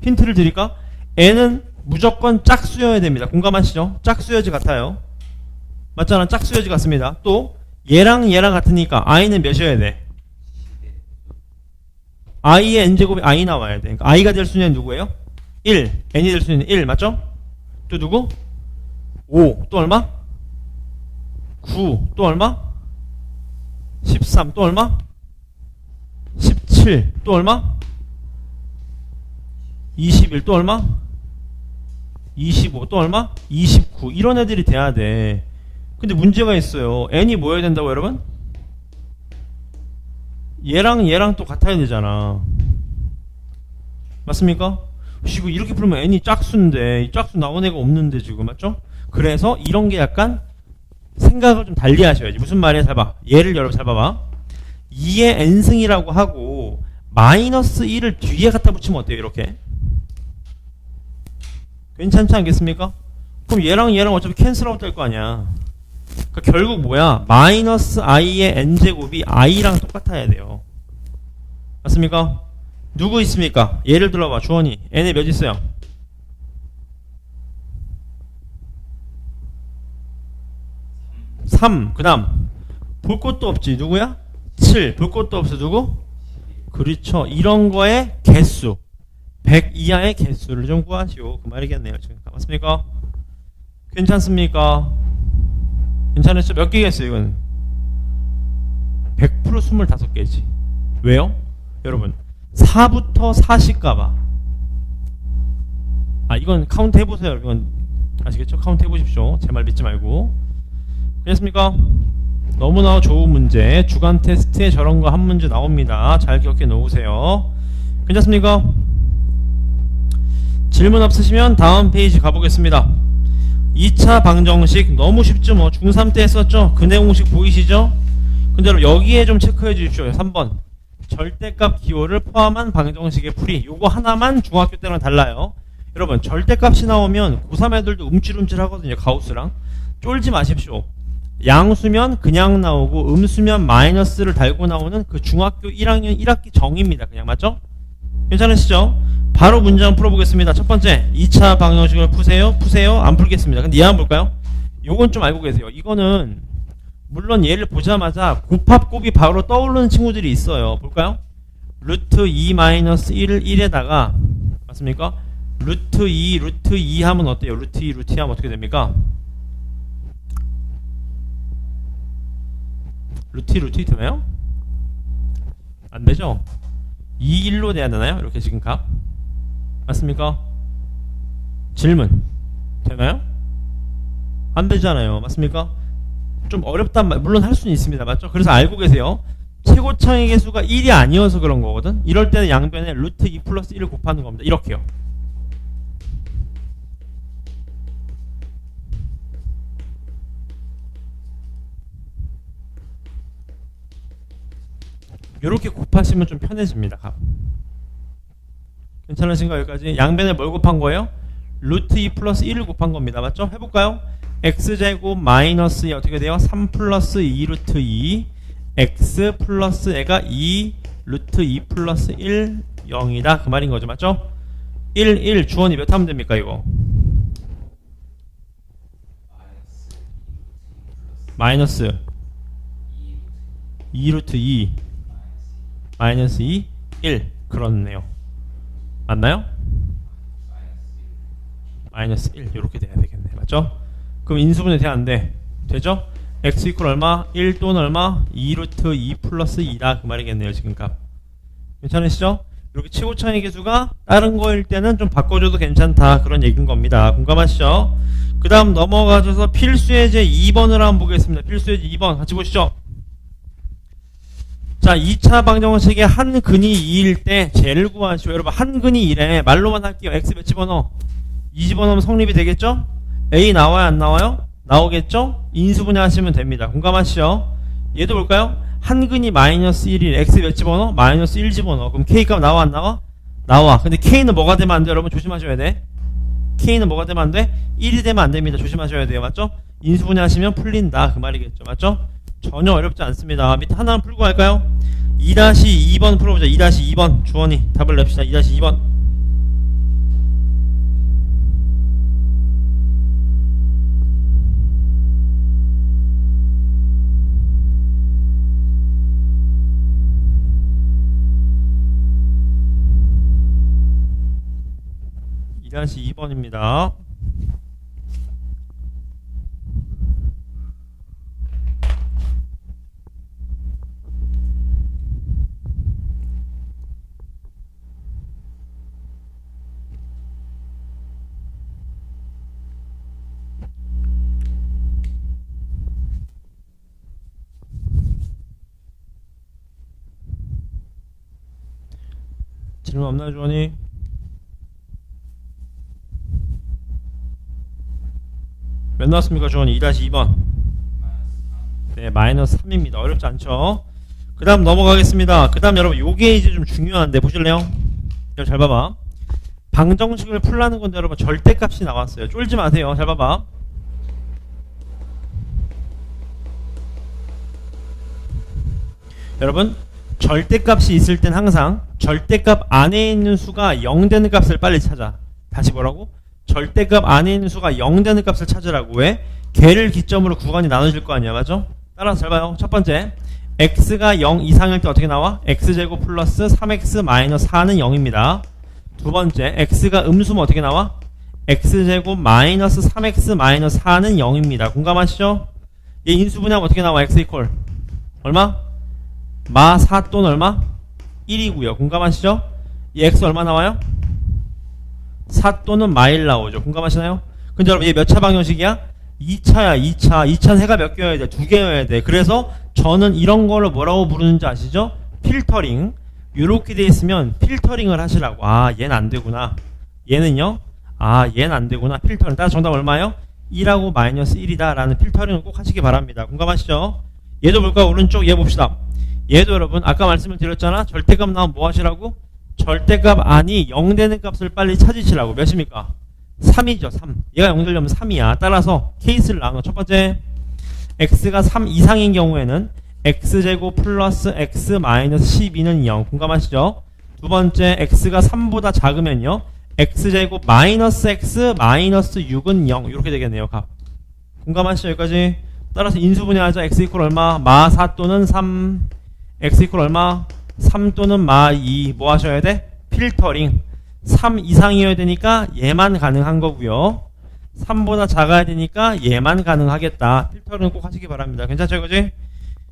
힌트를 드릴까? n은 무조건 짝수여야 됩니다. 공감하시죠? 짝수여지 같아요. 맞잖아. 짝수여지 같습니다. 또 얘랑 얘랑 같으니까 i는 몇이어야 돼? i의 n제곱이 i 나와야 돼. 그러니까 i가 될 수 있는 누구예요? 1. n이 될 수 있는 1. 맞죠? 또 누구? 5. 또 얼마? 9. 또 얼마? 13. 또 얼마? 17. 또 얼마? 21. 또 얼마? 25. 또 얼마? 29. 이런 애들이 돼야 돼. 근데 문제가 있어요. n이 뭐여야 된다고 여러분? 얘랑 얘랑 또 같아야 되잖아. 맞습니까? 지금 이렇게 풀면 n이 짝수인데 이 짝수 나온 애가 없는데 지금 맞죠? 그래서 이런 게 약간 생각을 좀 달리 하셔야지. 무슨 말이야? 잘 봐. 얘를 여러분 잘 봐봐. 2의 n승이라고 하고 마이너스 1을 뒤에 갖다 붙이면 어때요? 이렇게 괜찮지 않겠습니까? 그럼 얘랑 얘랑 어차피 캔슬아웃 될 거 아니야. 그러니까 결국 뭐야? 마이너스 i의 n제곱이 i랑 똑같아야 돼요. 맞습니까? 누구 있습니까? 예를 들어봐. 주원이 n에 몇 있어요? 3. 그 다음 볼 것도 없지. 누구야? 7. 볼 것도 없어. 누구? 그렇죠. 이런 거의 개수 100 이하의 개수를 좀 구하시오. 그 말이겠네요. 지금 맞습니까? 괜찮습니까? 괜찮으시죠? 몇 개겠어요 이건? 100% 25개지. 왜요? 여러분 4부터 40가봐. 이건 카운트 해보세요. 이건 아시겠죠? 카운트 해보십시오. 제 말 믿지 말고. 괜찮습니까? 너무나 좋은 문제. 주간 테스트에 저런 거 한 문제 나옵니다. 잘 기억해 놓으세요. 괜찮습니까? 질문 없으시면 다음 페이지 가보겠습니다. 2차 방정식 너무 쉽죠? 뭐 중3 때 했었죠? 근해공식 보이시죠? 근데 여기에 좀 체크해 주십시오. 3번 절대값 기호를 포함한 방정식의 풀이. 요거 하나만 중학교 때랑 달라요. 여러분 절대값이 나오면 고3 애들도 움찔움찔 하거든요. 가우스랑. 쫄지 마십시오. 양수면 그냥 나오고 음수면 마이너스를 달고 나오는 그 중학교 1학년 1학기 정의입니다. 그냥 맞죠? 괜찮으시죠? 바로 문장 풀어보겠습니다. 첫 번째 2차 방정식을 푸세요. 안 풀겠습니다. 근데 얘 한번 볼까요? 요건 좀 알고 계세요. 이거는 물론 얘를 보자마자 곱합 곱이 바로 떠오르는 친구들이 있어요. 볼까요? 루트 2 마이너스 1을 1에다가 맞습니까? 루트 2 하면 어때요? 루트 2 하면 어떻게 됩니까? 루트 2 되나요? 안 되죠? 2, 1로 돼야 되나요? 이렇게 지금 값 맞습니까? 질문 되나요? 안 되잖아요. 맞습니까? 좀 어렵단 말, 물론 할 수는 있습니다. 맞죠? 그래서 알고 계세요. 최고차의 개수가 1이 아니어서 그런 거거든. 이럴 때는 양변에 루트 2 플러스 1을 곱하는 겁니다. 이렇게요. 이렇게 곱하시면 좀 편해집니다. 값. 괜찮으신가요? 여기까지? 양변에 뭘 곱한 거예요? 루트 2 플러스 1을 곱한 겁니다. 맞죠? 해볼까요? x제곱 마이너스 어떻게 돼요? 3 플러스 2 루트 2 x 플러스 애가 2 루트 2 플러스 1 0이다 그 말인 거죠. 맞죠? 1 주원이 몇 하면 됩니까 이거? 마이너스 2 루트 2 마이너스 2 1 그렇네요. 맞나요? 마이너스 1 이렇게 돼야 되겠네. 맞죠? 그럼 인수분해 돼야 안 돼? 되죠? x 이퀄 얼마? 1 또는 얼마? 2 루트 2 플러스 2다 그 말이겠네요. 지금 값 괜찮으시죠? 이렇게 최고차의 개수가 다른 거일 때는 좀 바꿔줘도 괜찮다 그런 얘기인 겁니다. 공감하시죠? 그 다음 넘어가셔서 필수예제 2번을 한번 보겠습니다. 필수예제 2번 같이 보시죠. 자, 2차 방정식의 한 근이 2일 때 쟤를 구하시오. 여러분 한 근이 2래. 말로만 할게요. x 몇 집어넣어? 2 집어넣으면 성립이 되겠죠? a 나와요 안 나와요? 나오겠죠? 인수분해 하시면 됩니다. 공감하시죠? 얘도 볼까요? 한 근이 마이너스 1일 x 몇 집어넣어? 마이너스 1 집어넣어. 그럼 k 값 나와 안 나와? 나와. 근데 k는 뭐가 되면 안 돼? 여러분 조심하셔야 돼. k는 뭐가 되면 안 돼? 1이 되면 안 됩니다. 조심하셔야 돼요. 맞죠? 인수분해 하시면 풀린다 그 말이겠죠. 맞죠? 전혀 어렵지 않습니다. 밑에 하나만 풀고 갈까요? 2-2번 풀어보자. 2-2번 주원이 답을 냅시다. 2-2번 2-2번입니다. 질문 없나요, 주원이? 몇 나왔습니까, 주원이? 2-2번. 네, 마이너스 3입니다. 어렵지 않죠? 그 다음 넘어가겠습니다. 그 다음 여러분, 요게 이제 좀 중요한데, 보실래요? 여러분, 잘 봐봐. 방정식을 풀라는 건데, 여러분, 절대값이 나왔어요. 쫄지 마세요. 잘 봐봐. 여러분, 절대값이 있을 땐 항상 절대값 안에 있는 수가 0 되는 값을 빨리 찾아. 다시 뭐라고? 절대값 안에 있는 수가 0 되는 값을 찾으라고. 왜? 걔를 기점으로 구간이 나눠질 거 아니야. 맞죠? 따라서 잘 봐요. 첫 번째, x가 0 이상일 때 어떻게 나와? x제곱 플러스 3x 마이너스 4는 0입니다. 두 번째, x가 음수면 어떻게 나와? x제곱 마이너스 3x 마이너스 4는 0입니다. 공감하시죠? 얘 인수분해하면 어떻게 나와? x 이퀄 얼마? 마 4 또는 얼마? 1이고요. 공감하시죠? 얘 x 얼마 나와요? 4 또는 마 1 나오죠. 공감하시나요? 근데 여러분 얘 몇 차 방정식이야? 2차야. 2차는 해가 몇 개여야 돼? 2개여야 돼. 그래서 저는 이런 거를 뭐라고 부르는지 아시죠? 필터링. 이렇게 돼 있으면 필터링을 하시라고. 아 얘는 안 되구나. 얘는요? 아 얘는 안 되구나. 필터링. 따라서 정답 얼마예요? 1하고 마이너스 1이다 라는 필터링을 꼭 하시기 바랍니다. 공감하시죠? 얘도 볼까요? 오른쪽 얘 봅시다. 얘도 여러분 아까 말씀을 드렸잖아. 절대값 나오면 뭐 하시라고? 절대값 안이 0 되는 값을 빨리 찾으시라고. 몇입니까? 3이죠. 3. 얘가 0 되려면 3이야. 따라서 케이스를 나눠. 첫 번째, x가 3 이상인 경우에는 x제곱 플러스 x 마이너스 12는 0. 공감하시죠? 두 번째, x가 3보다 작으면요 x제곱 마이너스 x 마이너스 6은 0. 이렇게 되겠네요. 값. 공감하시죠? 여기까지. 따라서 인수분해하자. x 이퀄 얼마? 마 4 또는 3. x 이퀄 얼마? 3 또는 마 2. 뭐 하셔야 돼? 필터링. 3 이상이어야 되니까 얘만 가능한 거고요. 3보다 작아야 되니까 얘만 가능하겠다. 필터링 꼭 하시기 바랍니다. 괜찮죠? 이거지?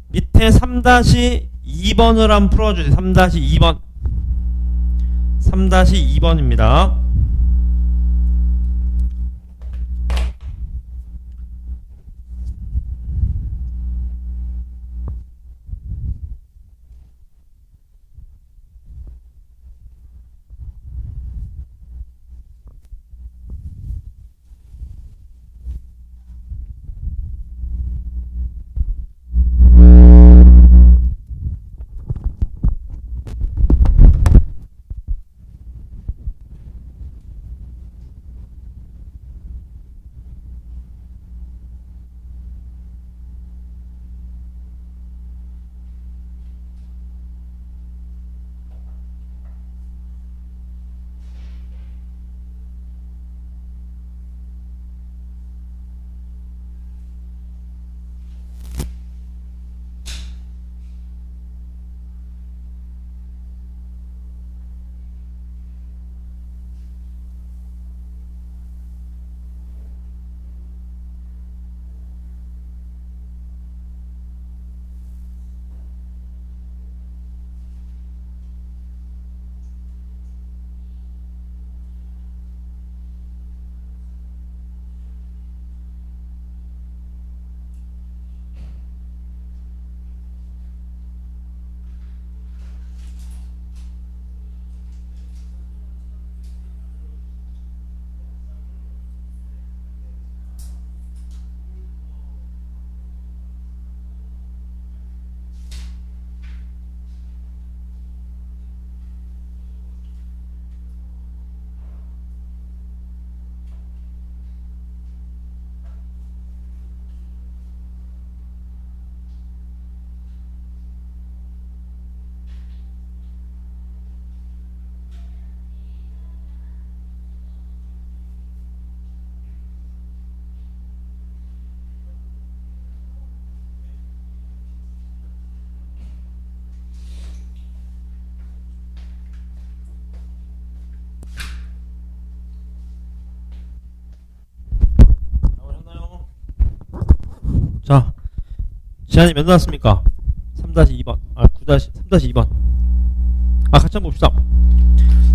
밑에 3-2번을 한번 풀어주세요. 3-2번. 3-2번입니다. 자, 제한이 몇 나왔습니까? 3-2번. 3-2번. 같이 한번 봅시다.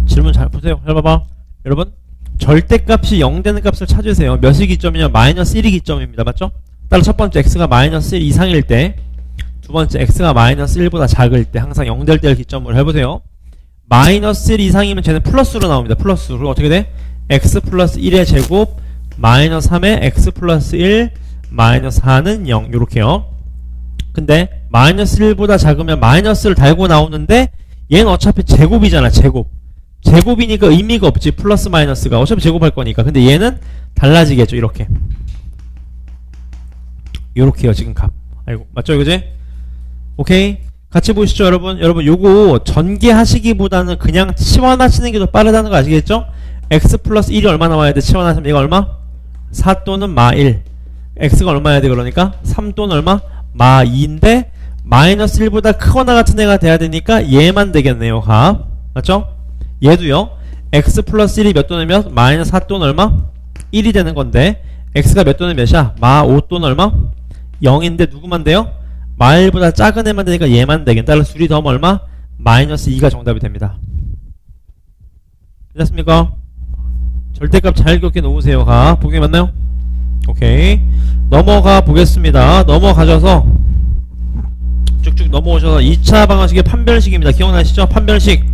질문 잘 보세요. 잘 봐봐. 여러분, 절대값이 0 되는 값을 찾으세요. 몇이 기점이냐? 마이너스 1이 기점입니다. 맞죠? 따라 첫 번째 x가 마이너스 1 이상일 때, 두 번째 x가 마이너스 1보다 작을 때, 항상 0 될 때를 기점으로 해보세요. 마이너스 1 이상이면 쟤는 플러스로 나옵니다. 플러스로. 그럼 어떻게 돼? x 플러스 1의 제곱 마이너스 3의 x 플러스 1 마이너스 4는 0 요렇게요. 근데 마이너스 1보다 작으면 마이너스를 달고 나오는데 얘는 어차피 제곱이잖아. 제곱이니까 의미가 없지. 플러스 마이너스가 어차피 제곱할 거니까. 근데 얘는 달라지겠죠. 요렇게요. 지금 값. 아이고 맞죠 이거지? 오케이. 같이 보시죠 여러분. 요거 전개하시기보다는 그냥 치환하시는 게 더 빠르다는 거 아시겠죠? x 플러스 1이 얼마 나와야 돼? 치환하시면 얘가 얼마? 4 또는 마 1. x가 얼마야 돼? 그러니까 3 또는 얼마? 마 2인데 마이너스 1보다 크거나 같은 애가 돼야 되니까 얘만 되겠네요. 값. 맞죠? 얘도요. x 플러스 1이 몇 또는 몇? 마이너스 4 또는 얼마? 1이 되는 건데 x가 몇 또는 몇이야? 마 5 또는 얼마? 0인데 누구만 돼요? 마 1보다 작은 애만 되니까 얘만 되겠네. 따라서 둘이 더하면 얼마? 마이너스 2가 정답이 됩니다. 됐습니까? 절대값 잘 기억해 놓으세요. 보기 맞나요? 오케이. 넘어가 보겠습니다. 넘어가셔서 쭉쭉 넘어오셔서 2차 방정식의 판별식입니다. 기억나시죠? 판별식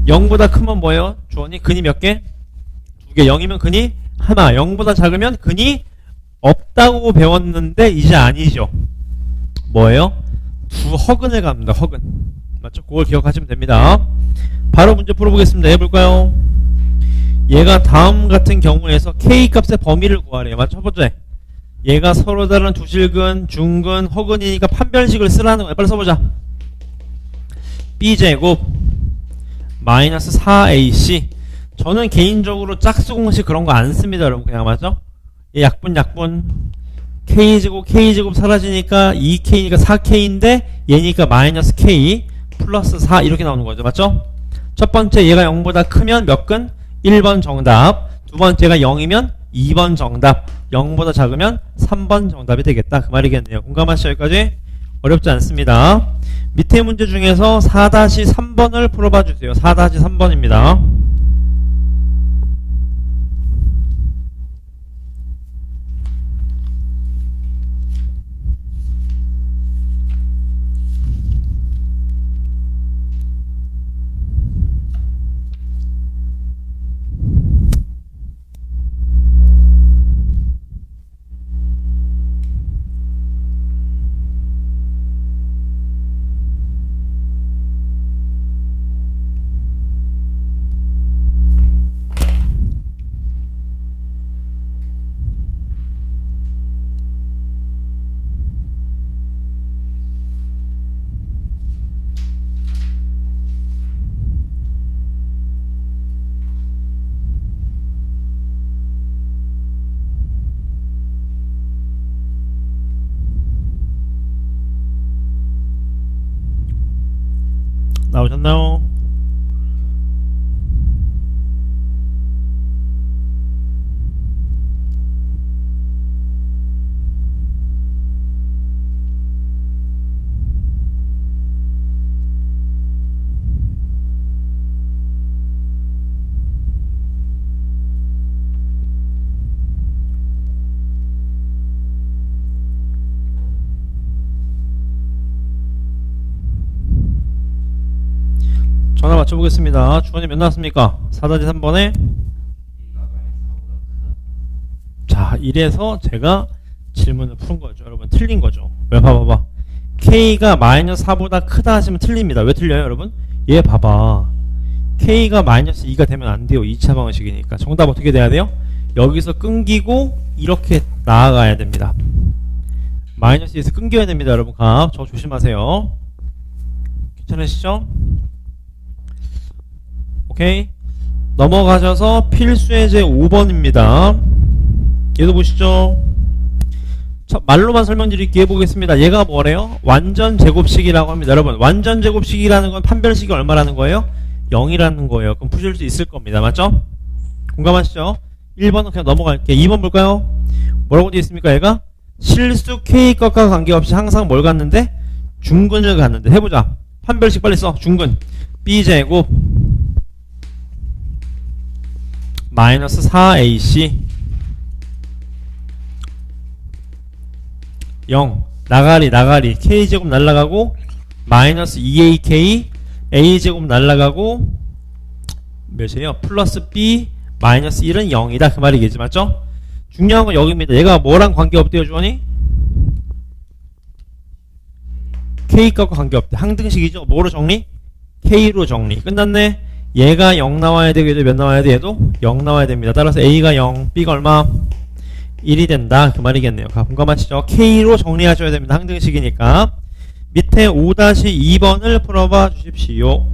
0보다 크면 뭐예요? 주원이 근이 몇 개? 2개. 0이면 근이 하나. 0보다 작으면 근이 없다고 배웠는데 이제 아니죠. 뭐예요? 두 허근을 갑니다. 허근. 맞죠? 그걸 기억하시면 됩니다. 바로 문제 풀어보겠습니다. 해볼까요? 얘가 다음 같은 경우에서 k 값의 범위를 구하래요. 맞죠? 첫 번째, 얘가 서로 다른 두 실근, 중근, 허근이니까 판별식을 쓰라는 거예요. 빨리 써보자. b제곱 마이너스 4ac. 저는 개인적으로 짝수 공식 그런 거 안 씁니다. 여러분 그냥. 맞죠? 얘 약분 K제곱 K제곱 사라지니까 2K니까 4K인데 얘니까 마이너스 K 플러스 4 이렇게 나오는 거죠. 맞죠? 첫 번째 얘가 0보다 크면 몇 근? 1번 정답. 두 번째가 0이면 2번 정답. 0보다 작으면 3번 정답이 되겠다. 그 말이겠네요. 공감하시죠? 여기까지? 어렵지 않습니다. 밑에 문제 중에서 4-3번을 풀어봐 주세요. 4-3번입니다. 나오셨나요? 전화 맞춰보겠습니다. 주원이 몇 나왔습니까? 4-3번에 자, 이래서 제가 질문을 푸는 거죠. 여러분 틀린 거죠. 왜? 봐봐봐. K가 마이너스 4보다 크다 하시면 틀립니다. 왜 틀려요 여러분? 얘 봐봐. K가 마이너스 2가 되면 안 돼요. 2차 방식이니까. 정답 어떻게 돼야 돼요? 여기서 끊기고 이렇게 나아가야 됩니다. 마이너스 2에서 끊겨야 됩니다. 여러분 값. 저 조심하세요. 괜찮으시죠? 오케이. 넘어가셔서 필수의 제 5번입니다. 얘도 보시죠. 말로만 설명드릴게 해보겠습니다. 얘가 뭐래요? 완전 제곱식이라고 합니다. 여러분 완전 제곱식이라는 건 판별식이 얼마라는 거예요? 0이라는 거예요. 그럼 푸실 수 있을 겁니다. 맞죠? 공감하시죠? 1번은 그냥 넘어갈게요. 2번 볼까요? 뭐라고 되어 있습니까? 얘가 실수 K 것과 관계없이 항상 뭘 갖는데? 중근을 갖는데. 해보자. 판별식 빨리 써. 중근 B제곱 마이너스 4AC 0 나가리 K제곱 날라가고 마이너스 2AK A제곱 날라가고 몇이에요? 플러스 B 마이너스 1은 0이다 그 말이겠지. 맞죠? 중요한 건 여기입니다. 얘가 뭐랑 관계없대요 주원이? K값과 관계없대. 항등식이죠. 뭐로 정리? K로 정리. 끝났네. 얘가 0 나와야 되고 얘도 몇 나와야 돼? 얘도 0 나와야 됩니다. 따라서 A가 0, B가 얼마? 1이 된다 그 말이겠네요. 공감하시죠? K로 정리하셔야 됩니다. 항등식이니까. 밑에 5-2번을 풀어봐 주십시오.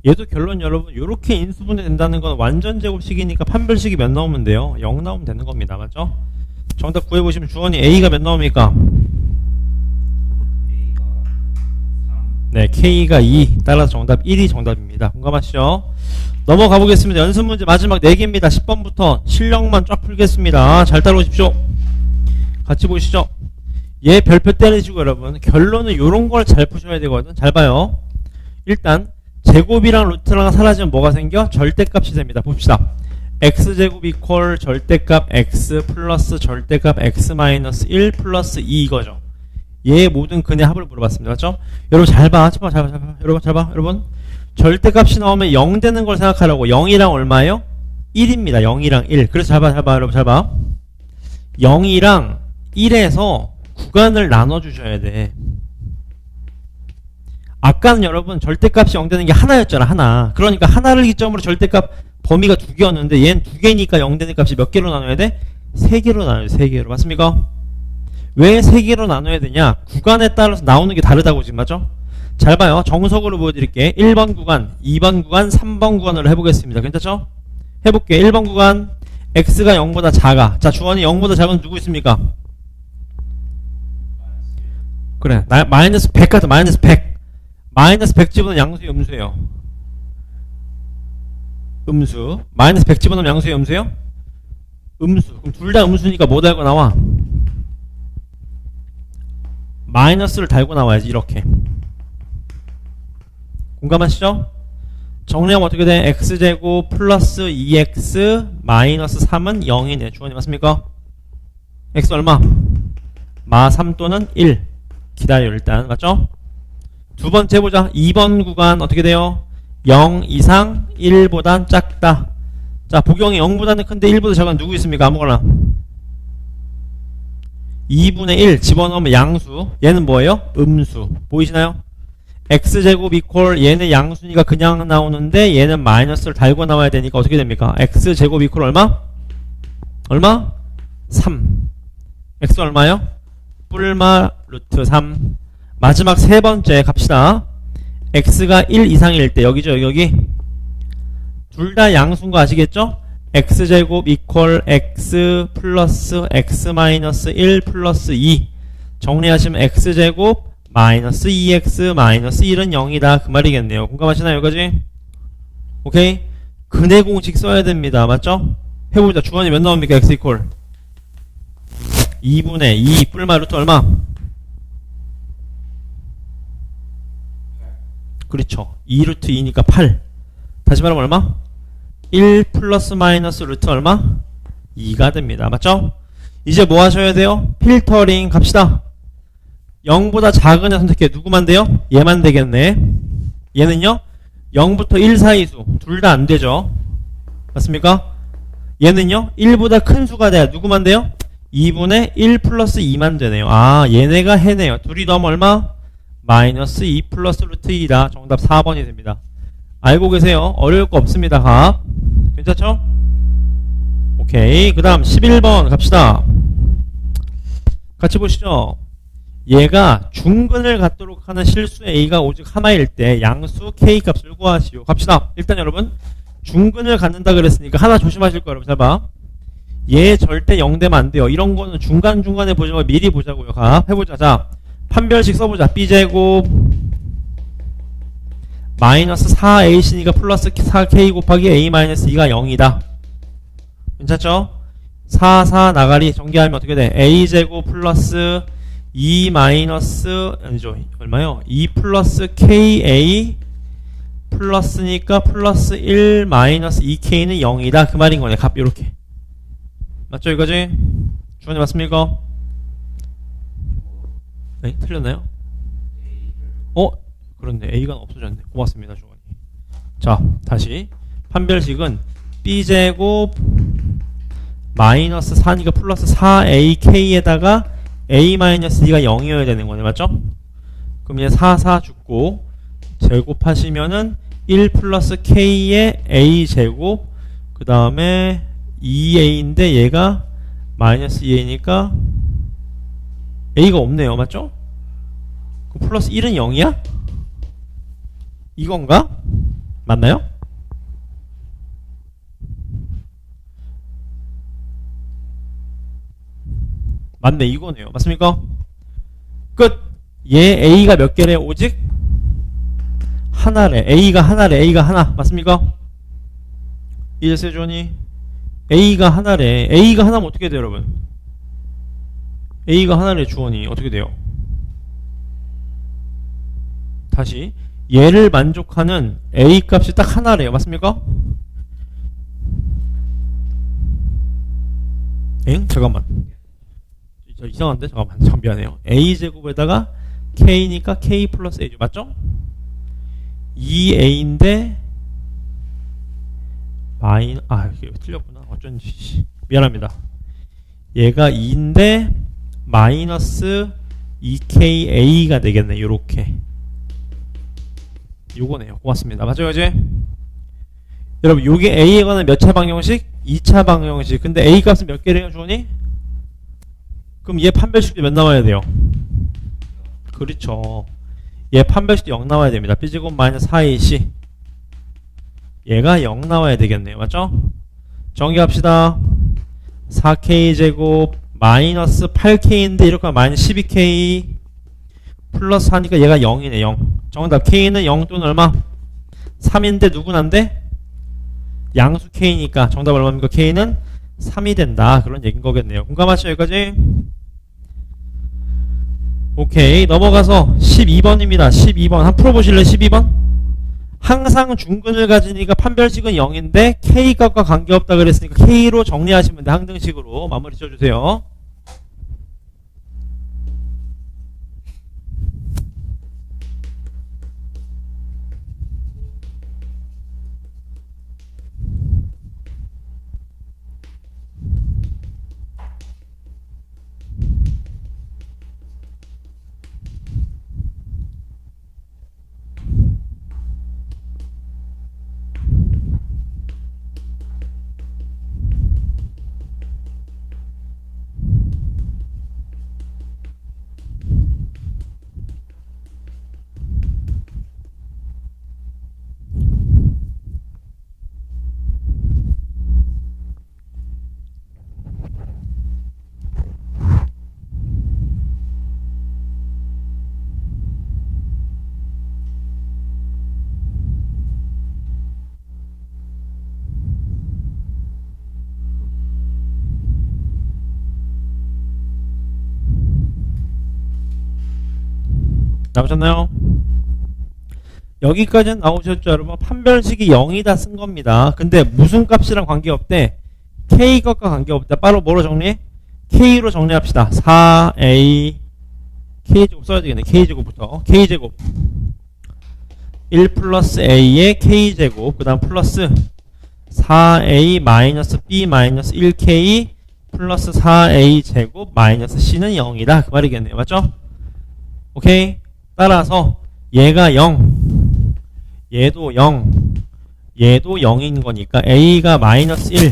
얘도 결론 여러분 요렇게 인수분해 된다는 건 완전 제곱식이니까 판별식이 몇 나오면 돼요? 0 나오면 되는 겁니다. 맞죠? 정답 구해보시면 주원이 A가 몇 나옵니까? 네, K가 2 따라서 정답 1이 정답입니다. 공감하시죠? 넘어가 보겠습니다. 연습 문제 마지막 4개입니다. 10번부터 실력만 쫙 풀겠습니다. 잘 따라오십시오. 같이 보시죠. 얘 별표 때리시고 여러분 결론은 요런 걸 잘 푸셔야 되거든. 잘 봐요. 일단 제곱이랑 루트랑 사라지면 뭐가 생겨? 절대값이 됩니다. 봅시다. x제곱 이퀄 절대값 x 플러스 절대값 x 마이너스 1 플러스 2 이거죠. 얘의 모든 근의 합을 물어봤습니다. 맞죠? 여러분 잘 봐. 여러분 잘 봐. 여러분 절대값이 나오면 0 되는 걸 생각하라고. 0이랑 얼마예요? 1입니다. 0이랑 1. 그래서 잘 봐. 여러분 잘 봐. 0이랑 1에서 구간을 나눠주셔야 돼. 아까는 여러분 절대값이 0 되는 게 하나였잖아. 하나. 그러니까 하나를 기점으로 절대값 범위가 2개였는데 얘는 2개니까 0 되는 값이 몇 개로 나눠야 돼? 3개로 나눠야 돼. 3개로. 맞습니까? 왜 3개로 나눠야 되냐? 구간에 따라서 나오는 게 다르다고 지금 맞죠? 잘 봐요. 정석으로 보여드릴게. 1번 구간, 2번 구간, 3번 구간으로 해보겠습니다. 괜찮죠? 해볼게. 1번 구간 x가 0보다 작아. 자, 주원이 0보다 작은 누구 있습니까? 그래. 마이너스 100 같아. 마이너스 100. 마이너스 100 집어넣으면 양수예요, 음수예요? 음수. 마이너스 100 집어넣으면 양수예요, 음수예요? 음수. 그럼 둘 다 음수니까 뭐 달고 나와? 마이너스를 달고 나와야지. 이렇게. 공감하시죠? 정리하면 어떻게 돼? x제곱 플러스 2x 마이너스 3은 0이네. 주원이 맞습니까? x 얼마? 마 3 또는 1. 기다려 일단. 맞죠? 두 번째 보자. 2번 구간 어떻게 돼요? 0 이상 1보단 작다. 자, 보경이 0보다는 큰데 1보다 작은 누구 있습니까? 아무거나. 2분의 1 집어넣으면 양수. 얘는 뭐예요? 음수. 보이시나요? x제곱 이퀄 얘는 양수니까 그냥 나오는데 얘는 마이너스를 달고 나와야 되니까 어떻게 됩니까? x제곱 이퀄 얼마? 얼마? 3. x 얼마요? 뿔마 루트 3. 마지막 세 번째 갑시다. x가 1 이상일 때 여기죠. 여기 둘 다 양수인 거 아시겠죠? x제곱 이퀄 x 플러스 x 마이너스 1 플러스 2 정리하시면 x제곱 마이너스 2x 마이너스 1은 0이다 그 말이겠네요. 공감하시나요? 여기까지? 오케이? 근의 공식 써야 됩니다. 맞죠? 해보자. 주원이 몇 나옵니까? x 이퀄 2분의 2 뿔마 루트 얼마? 그렇죠. 2루트 2니까 8. 다시 말하면 얼마? 1 플러스 마이너스 루트 얼마? 2가 됩니다. 맞죠? 이제 뭐 하셔야 돼요? 필터링 갑시다. 0보다 작은 애 선택해. 누구만 돼요? 얘만 되겠네. 얘는요? 0부터 1 사이 수. 둘 다 안 되죠. 맞습니까? 얘는요? 1보다 큰 수가 돼야 누구만 돼요? 2분의 1 플러스 2만 되네요. 아, 얘네가 해네요. 둘이 더하면 얼마? 마이너스 2 플러스 루트 2다. 정답 4번이 됩니다. 알고 계세요? 어려울 거 없습니다. 각. 괜찮죠? 오케이. 그 다음 11번 갑시다. 같이 보시죠. 얘가 중근을 갖도록 하는 실수 A가 오직 하나일 때 양수 K 값을 구하시오. 갑시다. 일단 여러분 중근을 갖는다 그랬으니까 하나 조심하실 거예요. 여러분 잘 봐. 얘 절대 0 되면 안 돼요. 이런 거는 중간중간에 보지 말고 미리 보자고요. 가. 해보자. 자, 판별식 써보자. B제곱 마이너스 4AC니까 플러스 4K 곱하기 A 마이너스 2가 0이다. 괜찮죠? 4, 4 나가리 전개하면 어떻게 돼? A제곱 플러스 2 마이너스 아니죠. 얼마요? 2 플러스 KA 플러스니까 플러스 1 마이너스 2K는 0이다. 그 말인 거네. 값 요렇게. 맞죠 이거지? 주원이 맞습니까? 네? 틀렸나요? 그런데 A가 없어졌네. 고맙습니다 주원이. 자 다시 판별식은 B제곱 마이너스 4니까 플러스 4AK에다가 A 마이너스 D가 0이어야 되는 거네. 맞죠? 그럼 이제 4, 4 죽고 제곱하시면은 1 플러스 K의 A 제곱 그 다음에 2A인데 얘가 마이너스 2A니까 A가 없네요. 맞죠? 그럼 플러스 1은 0이야? 이건가? 맞나요? 맞네, 이거네요. 맞습니까? 끝. 얘 A가 몇 개래? 오직 하나래. A가 하나래. A가 하나. 맞습니까? 이제 세존이 A가 하나래. A가 하나면 어떻게 돼요, 여러분? A가 하나래, 주원이. 어떻게 돼요? 다시. 얘를 만족하는 A 값이 딱 하나래요. 맞습니까? 엥? 잠깐만. 저 이상한데? 잠깐만. 미안해요. A제곱에다가 K니까 K 플러스 A죠. 맞죠? 2A인데 이게 틀렸구나. 어쩐지. 미안합니다. 얘가 2인데 마이너스 2KA가 되겠네. 요렇게. 요거네요. 고맙습니다. 맞죠, 이제? 여러분, 요게 A에 관한 몇 차 방정식? 2차 방정식. 근데 A 값은 몇 개래요, 주원이? 그럼 얘 판별식도 몇 나와야 돼요? 그렇죠. 얘 판별식도 0 나와야 됩니다. B제곱 마이너스 4AC. 얘가 0 나와야 되겠네요. 맞죠? 정리합시다. 4K제곱 마이너스 8K인데 이렇게 하면 마이너스 12K 플러스 하니까 얘가 0이네. 0. 정답. K는 0 또는 얼마? 3인데 누구난데? 양수 K니까 정답 얼마입니까? K는 3이 된다. 그런 얘기인 거겠네요. 공감하시죠? 여기까지? 오케이. 넘어가서 12번입니다. 12번. 한번 풀어보실래요? 12번? 항상 중근을 가지니까 판별식은 0인데 K값과 관계없다 그랬으니까 K로 정리하시면 돼. 항등식으로 마무리 지어주세요. 나오셨나요? 여기까지는 나오셨죠, 여러분? 판별식이 0이다 쓴 겁니다. 근데 무슨 값이랑 관계없대? K 값과 관계없다. 바로 뭐로 정리해? K로 정리합시다. 4A K제곱 써야 되겠네. K제곱부터. K제곱 1 플러스 A의 K제곱 그 다음 플러스 4A 마이너스 B 마이너스 1K 플러스 4A 제곱 마이너스 C는 0이다. 그 말이겠네요. 맞죠? 오케이. 따라서 얘가 0, 얘도 0, 얘도 0인 거니까 A가 마이너스 1,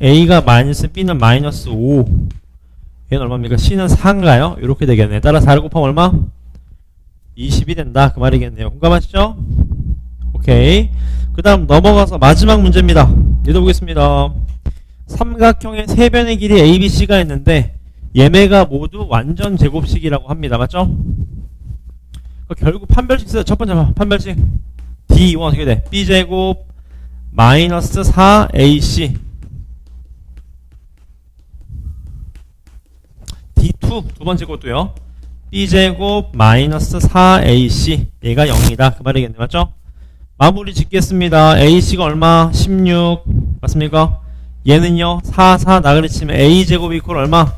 A가 마이너스 B는 마이너스 5. 얘는 얼마입니까? C는 4인가요? 이렇게 되겠네. 따라 4를 곱하면 얼마? 20이 된다. 그 말이겠네요. 공감하시죠? 오케이. 그 다음 넘어가서 마지막 문제입니다. 읽어보겠습니다. 삼각형의 세 변의 길이 ABC가 있는데 얘네가 모두 완전 제곱식이라고 합니다. 맞죠? 결국 판별식 써요. 첫 번째 판별식 D1 어떻게 돼? B제곱 마이너스 4AC D2 두 번째 것도요. B제곱 마이너스 4AC 얘가 0이다. 그 말이겠네. 맞죠? 마무리 짓겠습니다. AC가 얼마? 16 맞습니까? 얘는요 4, 4 나그리 치면 A제곱 이퀄 얼마?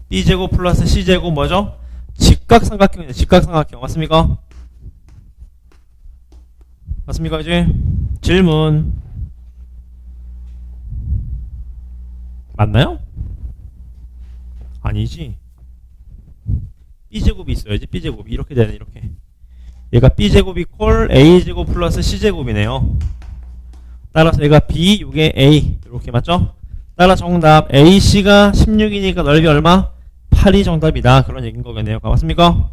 B제곱 플러스 C제곱 뭐죠? 직각삼각형이네. 직각삼각형 맞습니까? 맞습니까? 이제 질문 맞나요? 아니지. B제곱이 있어야지. B제곱이 이렇게 되네. 이렇게 얘가 B제곱 이퀄 A제곱 플러스 C제곱이네요. 따라서 얘가 B 요게 A 이렇게 맞죠? 따라 정답 AC가 16이니까 넓이 얼마? 8이 정답이다. 그런 얘기인 거겠네요. 맞습니까?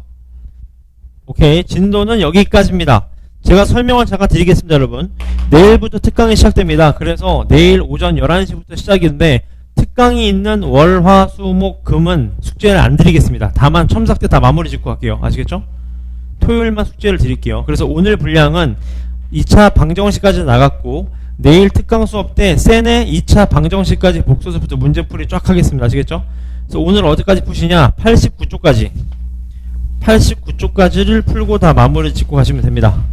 오케이. 진도는 여기까지입니다. 제가 설명을 잠깐 드리겠습니다, 여러분. 내일부터 특강이 시작됩니다. 그래서 내일 오전 11시부터 시작인데 특강이 있는 월, 화, 수, 목, 금은 숙제를 안 드리겠습니다. 다만 첨삭 때 다 마무리 짓고 갈게요. 아시겠죠? 토요일만 숙제를 드릴게요. 그래서 오늘 분량은 2차 방정식까지 나갔고 내일 특강 수업 때 세네 2차 방정식까지 복소서부터 문제풀이 쫙 하겠습니다. 아시겠죠? 그래서 오늘 어디까지 푸시냐? 89쪽까지. 89쪽까지를 풀고 다 마무리 짓고 가시면 됩니다.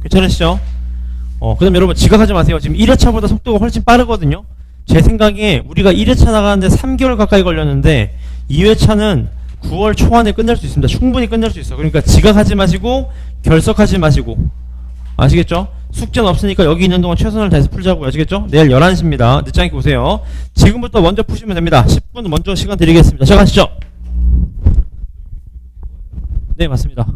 괜찮으시죠? 그 다음 여러분 지각하지 마세요. 지금 1회차보다 속도가 훨씬 빠르거든요. 제 생각에 우리가 1회차 나가는데 3개월 가까이 걸렸는데 2회차는 9월 초안에 끝낼 수 있습니다. 충분히 끝낼 수 있어. 그러니까 지각하지 마시고 결석하지 마시고. 아시겠죠? 숙제는 없으니까 여기 있는 동안 최선을 다해서 풀자고요. 아시겠죠? 내일 11시입니다. 늦지 않게 오세요. 지금부터 먼저 푸시면 됩니다. 10분 먼저 시간 드리겠습니다. 시작하시죠. 네, 맞습니다.